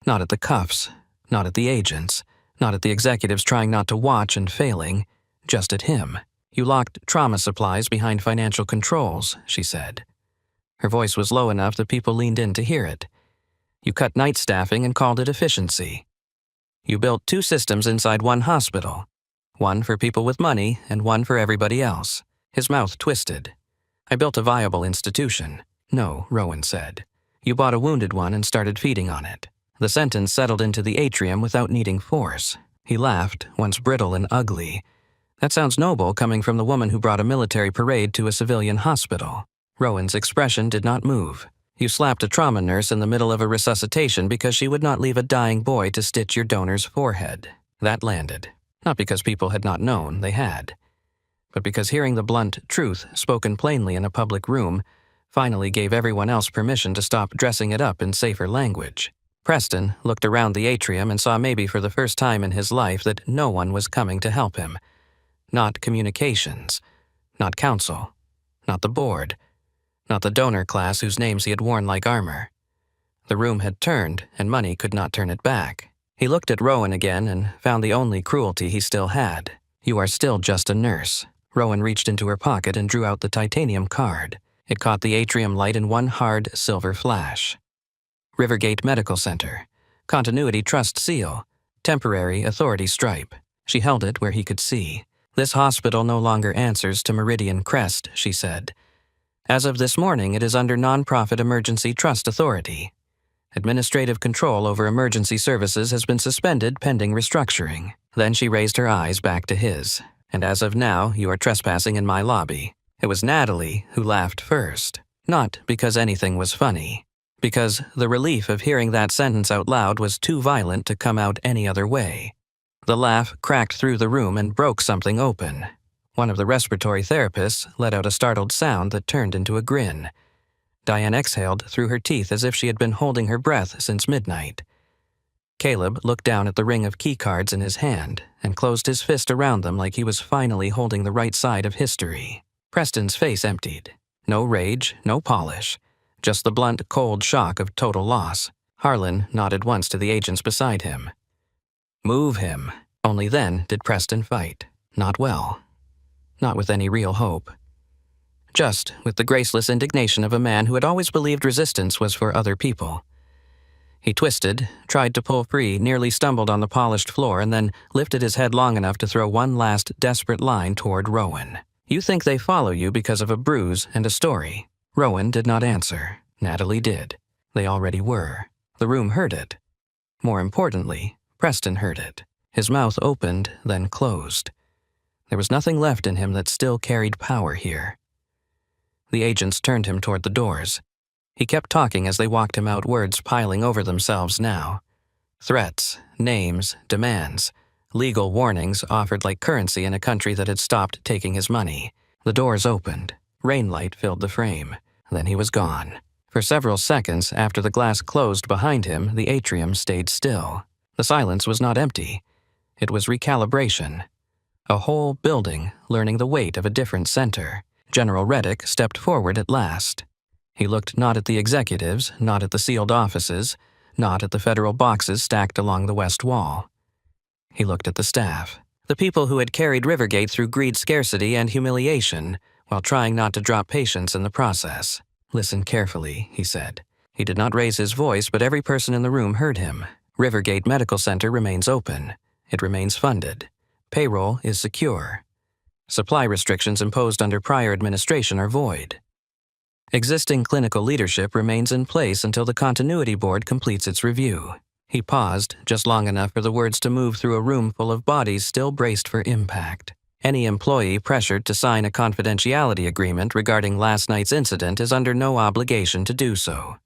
Not at the cuffs, not at the agents, not at the executives trying not to watch and failing, just at him. "You locked trauma supplies behind financial controls," she said. Her voice was low enough that people leaned in to hear it. "You cut night staffing and called it efficiency. You built 2 systems inside one hospital, one for people with money and one for everybody else." His mouth twisted. "I built a viable institution." "No," Rowan said. "You bought a wounded one and started feeding on it." The sentence settled into the atrium without needing force. He laughed, once brittle and ugly. "That sounds noble coming from the woman who brought a military parade to a civilian hospital." Rowan's expression did not move. "You slapped a trauma nurse in the middle of a resuscitation because she would not leave a dying boy to stitch your donor's forehead." That landed. Not because people had not known, they had. But because hearing the blunt truth spoken plainly in a public room finally gave everyone else permission to stop dressing it up in safer language. Preston looked around the atrium and saw maybe for the first time in his life that no one was coming to help him. Not communications, not counsel, not the board, not the donor class whose names he had worn like armor. The room had turned, and money could not turn it back. He looked at Rowan again and found the only cruelty he still had. "You are still just a nurse." Rowan reached into her pocket and drew out the titanium card. It caught the atrium light in one hard silver flash. Rivergate Medical Center. Continuity Trust Seal. Temporary Authority Stripe. She held it where he could see. "This hospital no longer answers to Meridian Crest," she said. "As of this morning, it is under Nonprofit Emergency Trust Authority. Administrative control over emergency services has been suspended pending restructuring." Then she raised her eyes back to his. "And as of now, you are trespassing in my lobby." It was Natalie who laughed first. Not because anything was funny. Because the relief of hearing that sentence out loud was too violent to come out any other way. The laugh cracked through the room and broke something open. One of the respiratory therapists let out a startled sound that turned into a grin. Diane exhaled through her teeth as if she had been holding her breath since midnight. Caleb looked down at the ring of keycards in his hand and closed his fist around them like he was finally holding the right side of history. Preston's face emptied. No rage, no polish. Just the blunt, cold shock of total loss. Harlan nodded once to the agents beside him. "Move him." Only then did Preston fight. Not well. Not with any real hope. Just with the graceless indignation of a man who had always believed resistance was for other people. He twisted, tried to pull free, nearly stumbled on the polished floor, and then lifted his head long enough to throw one last desperate line toward Rowan. "You think they follow you because of a bruise and a story." Rowan did not answer. Natalie did. They already were. The room heard it. More importantly, Preston heard it. His mouth opened, then closed. There was nothing left in him that still carried power here. The agents turned him toward the doors. He kept talking as they walked him out, words piling over themselves now. Threats, names, demands, legal warnings offered like currency in a country that had stopped taking his money. The doors opened. Rainlight filled the frame. Then he was gone. For several seconds after the glass closed behind him, the atrium stayed still. The silence was not empty. It was recalibration. A whole building learning the weight of a different center. General Reddick stepped forward at last. He looked not at the executives, not at the sealed offices, not at the federal boxes stacked along the west wall. He looked at the staff, the people who had carried Rivergate through greed, scarcity, and humiliation, while trying not to drop patience in the process. "Listen carefully," he said. He did not raise his voice, but every person in the room heard him. "Rivergate Medical Center remains open. It remains funded. Payroll is secure. Supply restrictions imposed under prior administration are void. Existing clinical leadership remains in place until the Continuity Board completes its review." He paused just long enough for the words to move through a room full of bodies still braced for impact. Any employee pressured to sign a confidentiality agreement regarding last night's incident is under no obligation to do so.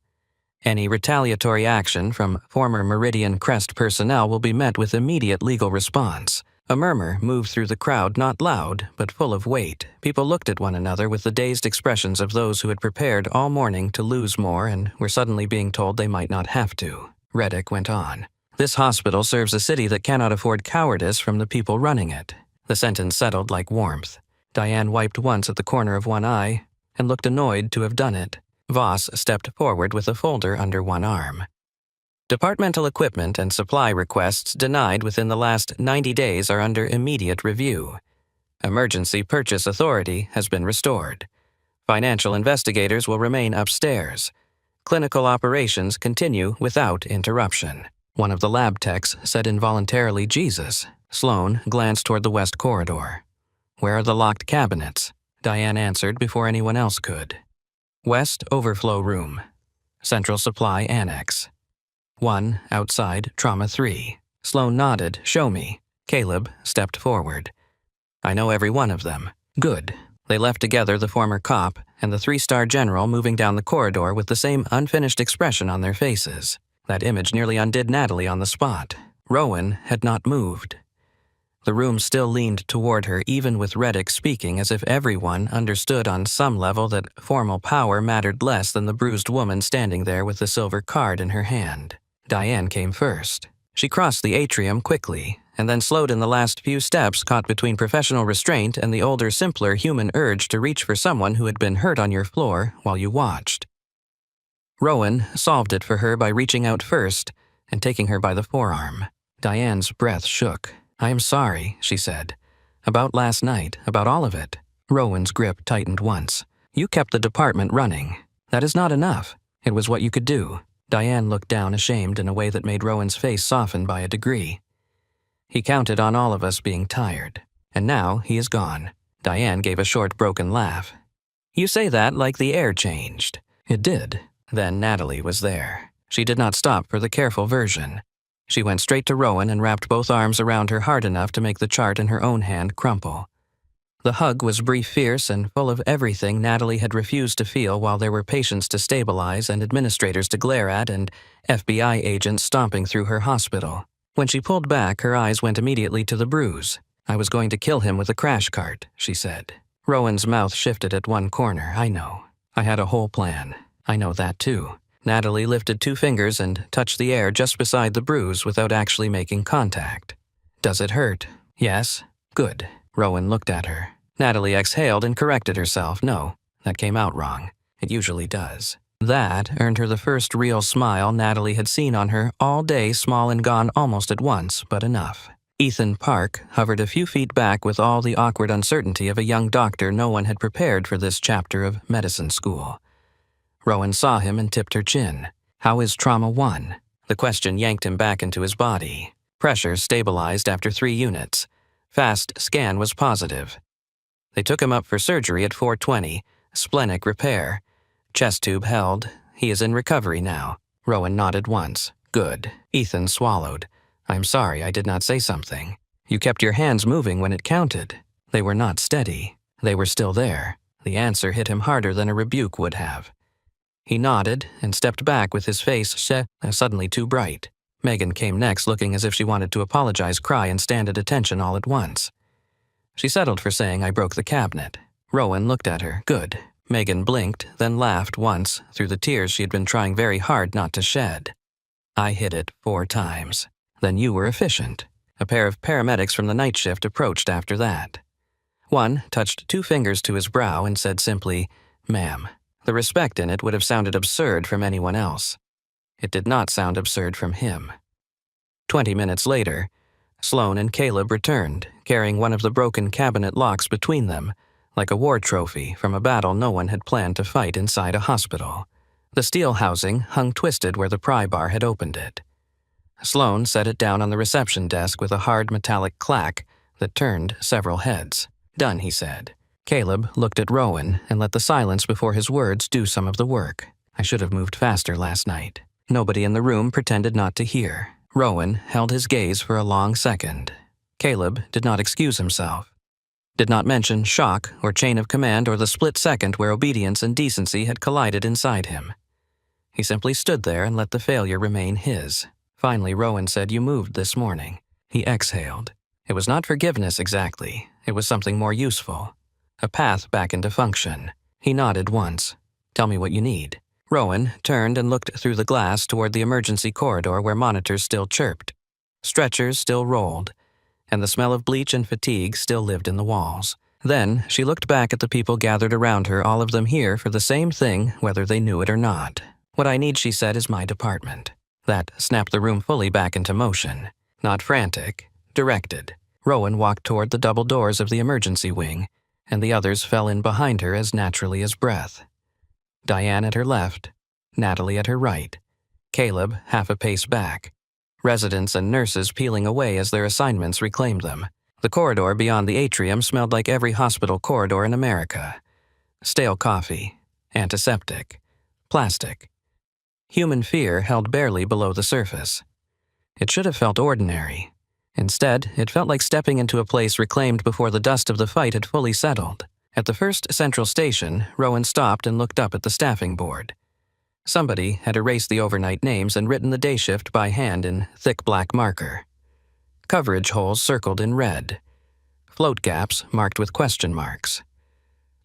Any retaliatory action from former Meridian Crest personnel will be met with immediate legal response. A murmur moved through the crowd, not loud, but full of weight. People looked at one another with the dazed expressions of those who had prepared all morning to lose more and were suddenly being told they might not have to. Reddick went on. "This hospital serves a city that cannot afford cowardice from the people running it." The sentence settled like warmth. Diane wiped once at the corner of one eye and looked annoyed to have done it. Voss stepped forward with a folder under one arm. Departmental equipment and supply requests denied within the last 90 days are under immediate review. Emergency purchase authority has been restored. Financial investigators will remain upstairs. Clinical operations continue without interruption. One of the lab techs said involuntarily, Jesus. Sloan glanced toward the west corridor. Where are the locked cabinets? Diane answered before anyone else could. West overflow room. Central supply annex. 1 outside trauma 3. Sloan nodded. Show me. Caleb stepped forward. I know every one of them. Good. They left together, the former cop and the 3-star general, moving down the corridor with the same unfinished expression on their faces. That image nearly undid Natalie on the spot. Rowan had not moved. The room still leaned toward her, even with Reddick speaking, as if everyone understood on some level that formal power mattered less than the bruised woman standing there with the silver card in her hand. Diane came first. She crossed the atrium quickly, and then slowed in the last few steps, caught between professional restraint and the older, simpler human urge to reach for someone who had been hurt on your floor while you watched. Rowan solved it for her by reaching out first and taking her by the forearm. Diane's breath shook. I am sorry, she said. About last night, about all of it. Rowan's grip tightened once. You kept the department running. That is not enough. It was what you could do. Diane looked down, ashamed, in a way that made Rowan's face soften by a degree. He counted on all of us being tired. And now he is gone. Diane gave a short, broken laugh. You say that like the air changed. It did. Then Natalie was there. She did not stop for the careful version. She went straight to Rowan and wrapped both arms around her hard enough to make the chart in her own hand crumple. The hug was brief, fierce, and full of everything Natalie had refused to feel while there were patients to stabilize and administrators to glare at and FBI agents stomping through her hospital. When she pulled back, her eyes went immediately to the bruise. I was going to kill him with a crash cart, she said. Rowan's mouth shifted at one corner. I know. I had a whole plan. I know that too. Natalie lifted 2 fingers and touched the air just beside the bruise without actually making contact. Does it hurt? Yes. Good. Rowan looked at her. Natalie exhaled and corrected herself. No, that came out wrong. It usually does. That earned her the first real smile Natalie had seen on her all day, small and gone almost at once, but enough. Ethan Park hovered a few feet back with all the awkward uncertainty of a young doctor no one had prepared for this chapter of medicine school. Rowan saw him and tipped her chin. How is trauma 1? The question yanked him back into his body. Pressure stabilized after 3 units. Fast scan was positive. They took him up for surgery at 4:20. Splenic repair. Chest tube held. He is in recovery now. Rowan nodded once. Good. Ethan swallowed. I'm sorry I did not say something. You kept your hands moving when it counted. They were not steady. They were still there. The answer hit him harder than a rebuke would have. He nodded and stepped back with his face suddenly too bright. Megan came next, looking as if she wanted to apologize, cry, and stand at attention all at once. She settled for saying, I broke the cabinet. Rowan looked at her. Good. Megan blinked, then laughed once through the tears she had been trying very hard not to shed. I hit it 4 times. Then you were efficient. A pair of paramedics from the night shift approached after that. One touched 2 fingers to his brow and said simply, Ma'am. The respect in it would have sounded absurd from anyone else. It did not sound absurd from him. 20 minutes later, Sloan and Caleb returned, carrying one of the broken cabinet locks between them, like a war trophy from a battle no one had planned to fight inside a hospital. The steel housing hung twisted where the pry bar had opened it. Sloan set it down on the reception desk with a hard metallic clack that turned several heads. Done, he said. Caleb looked at Rowan and let the silence before his words do some of the work. I should have moved faster last night. Nobody in the room pretended not to hear. Rowan held his gaze for a long second. Caleb did not excuse himself. Did not mention shock or chain of command or the split second where obedience and decency had collided inside him. He simply stood there and let the failure remain his. Finally, Rowan said, You moved this morning. He exhaled. It was not forgiveness exactly. It was something more useful. A path back into function. He nodded once. Tell me what you need. Rowan turned and looked through the glass toward the emergency corridor where monitors still chirped. Stretchers still rolled, and the smell of bleach and fatigue still lived in the walls. Then she looked back at the people gathered around her, all of them here for the same thing, whether they knew it or not. "What I need," she said, "is my department." That snapped the room fully back into motion. Not frantic, directed. Rowan walked toward the double doors of the emergency wing, and the others fell in behind her as naturally as breath. Diane at her left, Natalie at her right, Caleb half a pace back, residents and nurses peeling away as their assignments reclaimed them. The corridor beyond the atrium smelled like every hospital corridor in America. Stale coffee, antiseptic, plastic. Human fear held barely below the surface. It should have felt ordinary. Instead, it felt like stepping into a place reclaimed before the dust of the fight had fully settled. At the first central station, Rowan stopped and looked up at the staffing board. Somebody had erased the overnight names and written the day shift by hand in thick black marker. Coverage holes circled in red. Float gaps marked with question marks.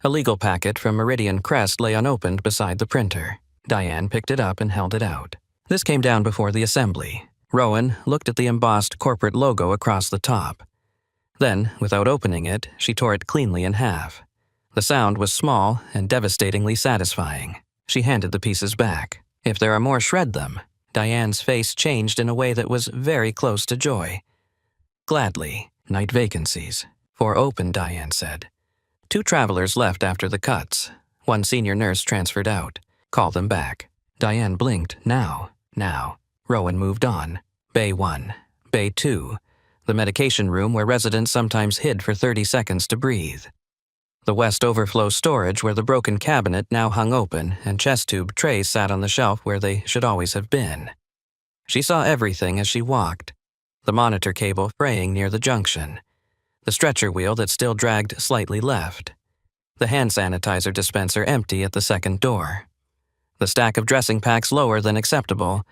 A legal packet from Meridian Crest lay unopened beside the printer. Diane picked it up and held it out. This came down before the assembly. Rowan looked at the embossed corporate logo across the top. Then, without opening it, she tore it cleanly in half. The sound was small and devastatingly satisfying. She handed the pieces back. "If there are more, shred them." Diane's face changed in a way that was very close to joy. "Gladly. Night vacancies." "4 open," Diane said. 2 travelers left after the cuts. 1 senior nurse transferred out. "Call them back." Diane blinked. Now. Rowan moved on. Bay 1. Bay 2. The medication room where residents sometimes hid for 30 seconds to breathe. The West overflow storage where the broken cabinet now hung open and chest tube trays sat on the shelf where they should always have been. She saw everything as she walked. The monitor cable fraying near the junction. The stretcher wheel that still dragged slightly left. The hand sanitizer dispenser empty at the second door. The stack of dressing packs lower than acceptable.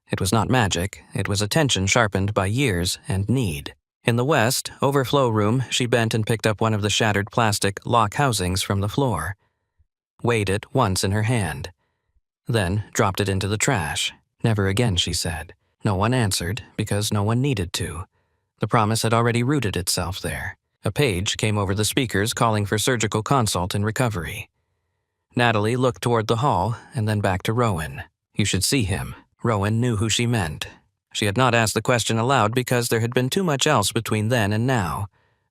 It was not magic, it was attention sharpened by years and need. In the West overflow room, she bent and picked up one of the shattered plastic lock housings from the floor. Weighed it once in her hand. Then dropped it into the trash. "Never again," she said. No one answered, because no one needed to. The promise had already rooted itself there. A page came over the speakers calling for surgical consult and recovery. Natalie looked toward the hall and then back to Rowan. "You should see him." Rowan knew who she meant. She had not asked the question aloud because there had been too much else between then and now,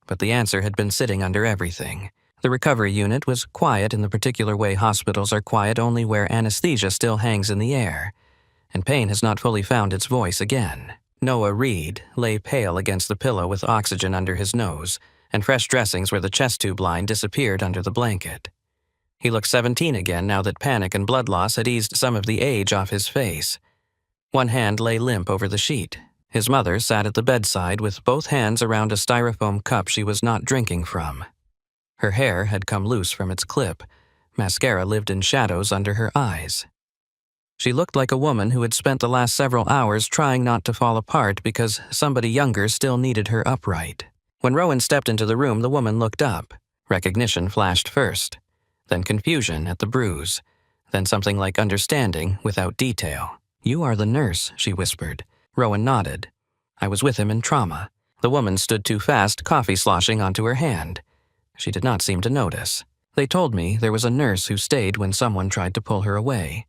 but the answer had been sitting under everything. The recovery unit was quiet in the particular way hospitals are quiet only where anesthesia still hangs in the air, and pain has not fully found its voice again. Noah Reed lay pale against the pillow with oxygen under his nose and fresh dressings where the chest tube line disappeared under the blanket. He looked 17 again now that panic and blood loss had eased some of the age off his face. One hand lay limp over the sheet. His mother sat at the bedside with both hands around a styrofoam cup she was not drinking from. Her hair had come loose from its clip. Mascara lived in shadows under her eyes. She looked like a woman who had spent the last several hours trying not to fall apart because somebody younger still needed her upright. When Rowan stepped into the room, the woman looked up. Recognition flashed first, then confusion at the bruise, then something like understanding without detail. "You are the nurse," she whispered. Rowan nodded. "I was with him in trauma." The woman stood too fast, coffee sloshing onto her hand. She did not seem to notice. "They told me there was a nurse who stayed when someone tried to pull her away.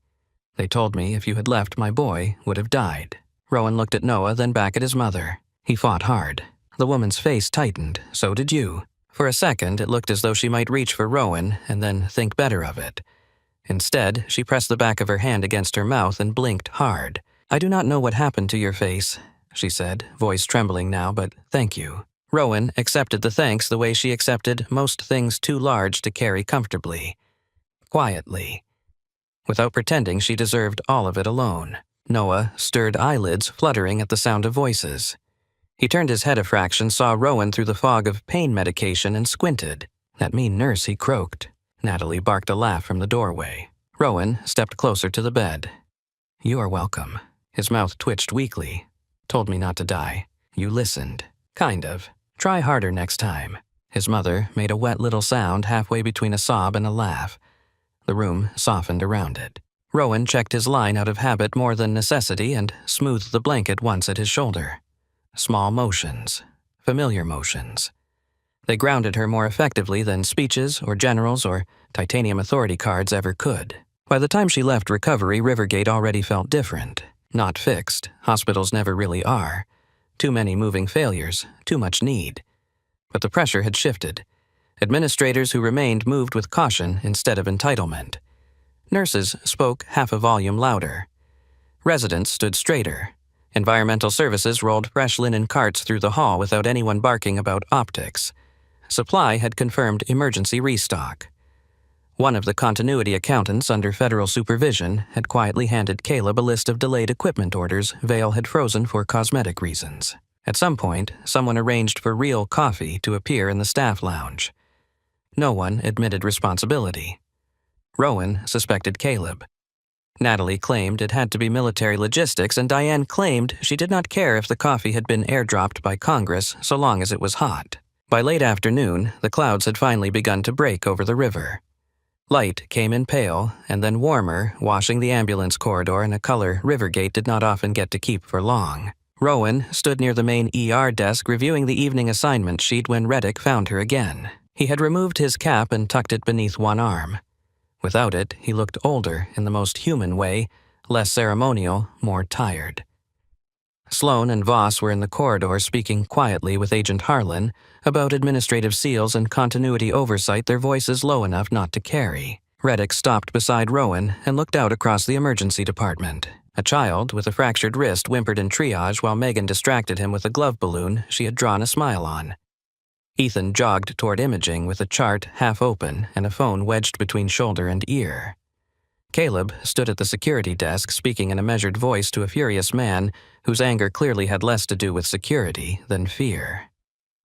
They told me if you had left, my boy would have died." Rowan looked at Noah, then back at his mother. "He fought hard." The woman's face tightened. "So did you." For a second, it looked as though she might reach for Rowan and then think better of it. Instead, she pressed the back of her hand against her mouth and blinked hard. "I do not know what happened to your face," she said, voice trembling now, "but thank you." Rowan accepted the thanks the way she accepted most things too large to carry comfortably. Quietly. Without pretending she deserved all of it alone. Noah stirred eyelids, fluttering at the sound of voices. He turned his head a fraction, saw Rowan through the fog of pain medication, and squinted. "That mean nurse," he croaked. Natalie barked a laugh from the doorway. Rowan stepped closer to the bed. "You are welcome." His mouth twitched weakly. "Told me not to die. You listened. Kind of. Try harder next time." His mother made a wet little sound halfway between a sob and a laugh. The room softened around it. Rowan checked his line out of habit more than necessity and smoothed the blanket once at his shoulder. Small motions. Familiar motions. They grounded her more effectively than speeches or generals or titanium authority cards ever could. By the time she left recovery, Rivergate already felt different. Not fixed. Hospitals never really are. Too many moving failures, too much need. But the pressure had shifted. Administrators who remained moved with caution instead of entitlement. Nurses spoke half a volume louder. Residents stood straighter. Environmental services rolled fresh linen carts through the hall without anyone barking about optics. Supply had confirmed emergency restock. One of the continuity accountants under federal supervision had quietly handed Caleb a list of delayed equipment orders Vale had frozen for cosmetic reasons. At some point, someone arranged for real coffee to appear in the staff lounge. No one admitted responsibility. Rowan suspected Caleb. Natalie claimed it had to be military logistics, and Diane claimed she did not care if the coffee had been airdropped by Congress so long as it was hot. By late afternoon, the clouds had finally begun to break over the river. Light came in pale, and then warmer, washing the ambulance corridor in a color Rivergate did not often get to keep for long. Rowan stood near the main ER desk reviewing the evening assignment sheet when Reddick found her again. He had removed his cap and tucked it beneath one arm. Without it, he looked older in the most human way, less ceremonial, more tired. Sloan and Voss were in the corridor speaking quietly with Agent Harlan about administrative seals and continuity oversight, their voices low enough not to carry. Reddick stopped beside Rowan and looked out across the emergency department. A child with a fractured wrist whimpered in triage while Megan distracted him with a glove balloon she had drawn a smile on. Ethan jogged toward imaging with a chart half open and a phone wedged between shoulder and ear. Caleb stood at the security desk speaking in a measured voice to a furious man whose anger clearly had less to do with security than fear.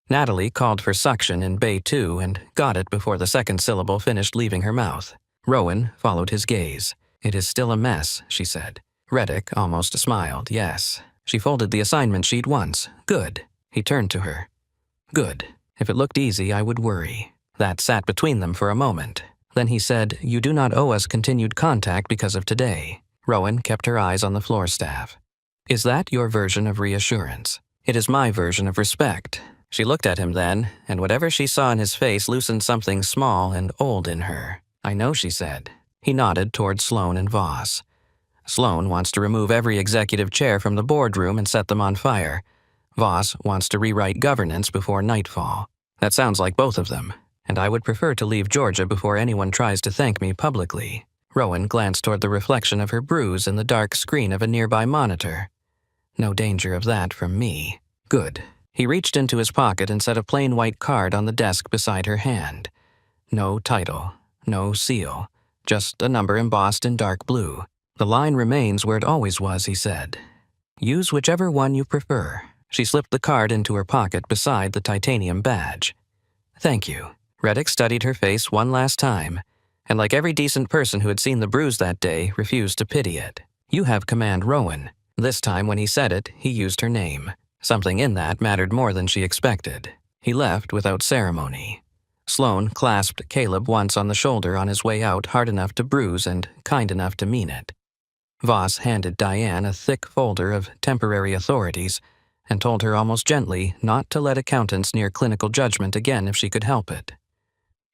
Natalie called for suction in Bay 2 and got it before the second syllable finished leaving her mouth. Rowan followed his gaze. "It is still a mess," she said. Reddick almost smiled. "Yes." She folded the assignment sheet once. "Good." He turned to her. "Good. If it looked easy, I would worry." That sat between them for a moment. Then he said, "You do not owe us continued contact because of today." Rowan kept her eyes on the floor staff. "Is that your version of reassurance?" "It is my version of respect." She looked at him then, and whatever she saw in his face loosened something small and old in her. "I know," she said. He nodded toward Sloan and Voss. "Sloan wants to remove every executive chair from the boardroom and set them on fire. Voss wants to rewrite governance before nightfall. That sounds like both of them, and I would prefer to leave Georgia before anyone tries to thank me publicly." Rowan glanced toward the reflection of her bruise in the dark screen of a nearby monitor. "No danger of that from me." "Good." He reached into his pocket and set a plain white card on the desk beside her hand. No title, no seal, just a number embossed in dark blue. "The line remains where it always was," he said. "Use whichever one you prefer." She slipped the card into her pocket beside the titanium badge. "Thank you." Reddick studied her face one last time, and like every decent person who had seen the bruise that day, refused to pity it. "You have command, Rowan." This time when he said it, he used her name. Something in that mattered more than she expected. He left without ceremony. Sloan clasped Caleb once on the shoulder on his way out, hard enough to bruise and kind enough to mean it. Voss handed Diane a thick folder of temporary authorities and told her almost gently not to let accountants near clinical judgment again if she could help it.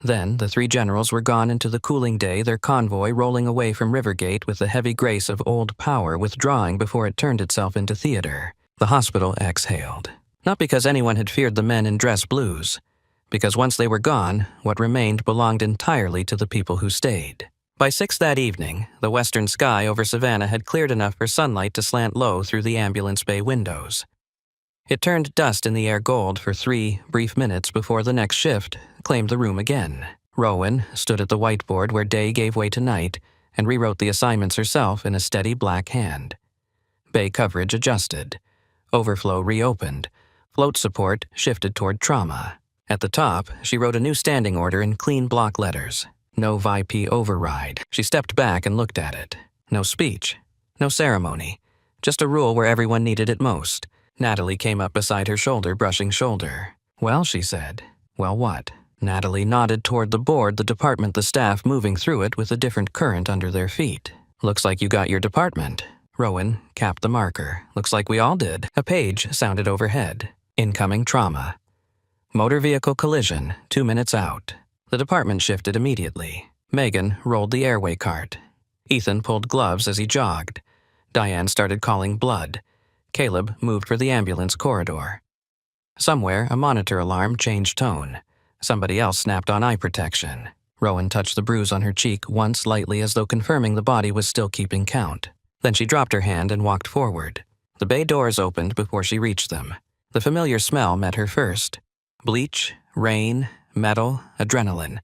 Then the three generals were gone into the cooling day, their convoy rolling away from Rivergate with the heavy grace of old power withdrawing before it turned itself into theater. The hospital exhaled. Not because anyone had feared the men in dress blues, because once they were gone, what remained belonged entirely to the people who stayed. By 6 that evening, the western sky over Savannah had cleared enough for sunlight to slant low through the ambulance bay windows. It turned dust in the air gold for 3 brief minutes before the next shift claimed the room again. Rowan stood at the whiteboard where day gave way to night and rewrote the assignments herself in a steady black hand. Bay coverage adjusted. Overflow reopened. Float support shifted toward trauma. At the top, she wrote a new standing order in clean block letters. No VIP override. She stepped back and looked at it. No speech. No ceremony. Just a rule where everyone needed it most. Natalie came up beside her shoulder, brushing shoulder. "Well," she said. "Well, what?" Natalie nodded toward the board, the department, the staff moving through it with a different current under their feet. "Looks like you got your department." Rowan capped the marker. "Looks like we all did." A page sounded overhead. "Incoming trauma." Motor vehicle collision, 2 minutes out. The department shifted immediately. Megan rolled the airway cart. Ethan pulled gloves as he jogged. Diane started calling blood. Caleb moved for the ambulance corridor. Somewhere, a monitor alarm changed tone. Somebody else snapped on eye protection. Rowan touched the bruise on her cheek once lightly as though confirming the body was still keeping count. Then she dropped her hand and walked forward. The bay doors opened before she reached them. The familiar smell met her first. Bleach, rain, metal, adrenaline.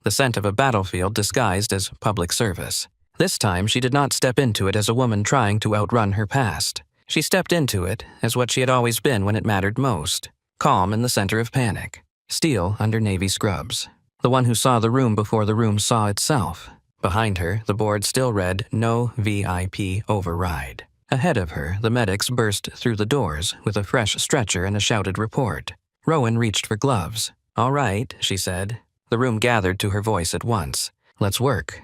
The scent of a battlefield disguised as public service. This time, she did not step into it as a woman trying to outrun her past. She stepped into it as what she had always been when it mattered most. Calm in the center of panic. Steel under navy scrubs. The one who saw the room before the room saw itself. Behind her, the board still read, "No VIP override." Ahead of her, the medics burst through the doors with a fresh stretcher and a shouted report. Rowan reached for gloves. "All right," she said. The room gathered to her voice at once. "Let's work."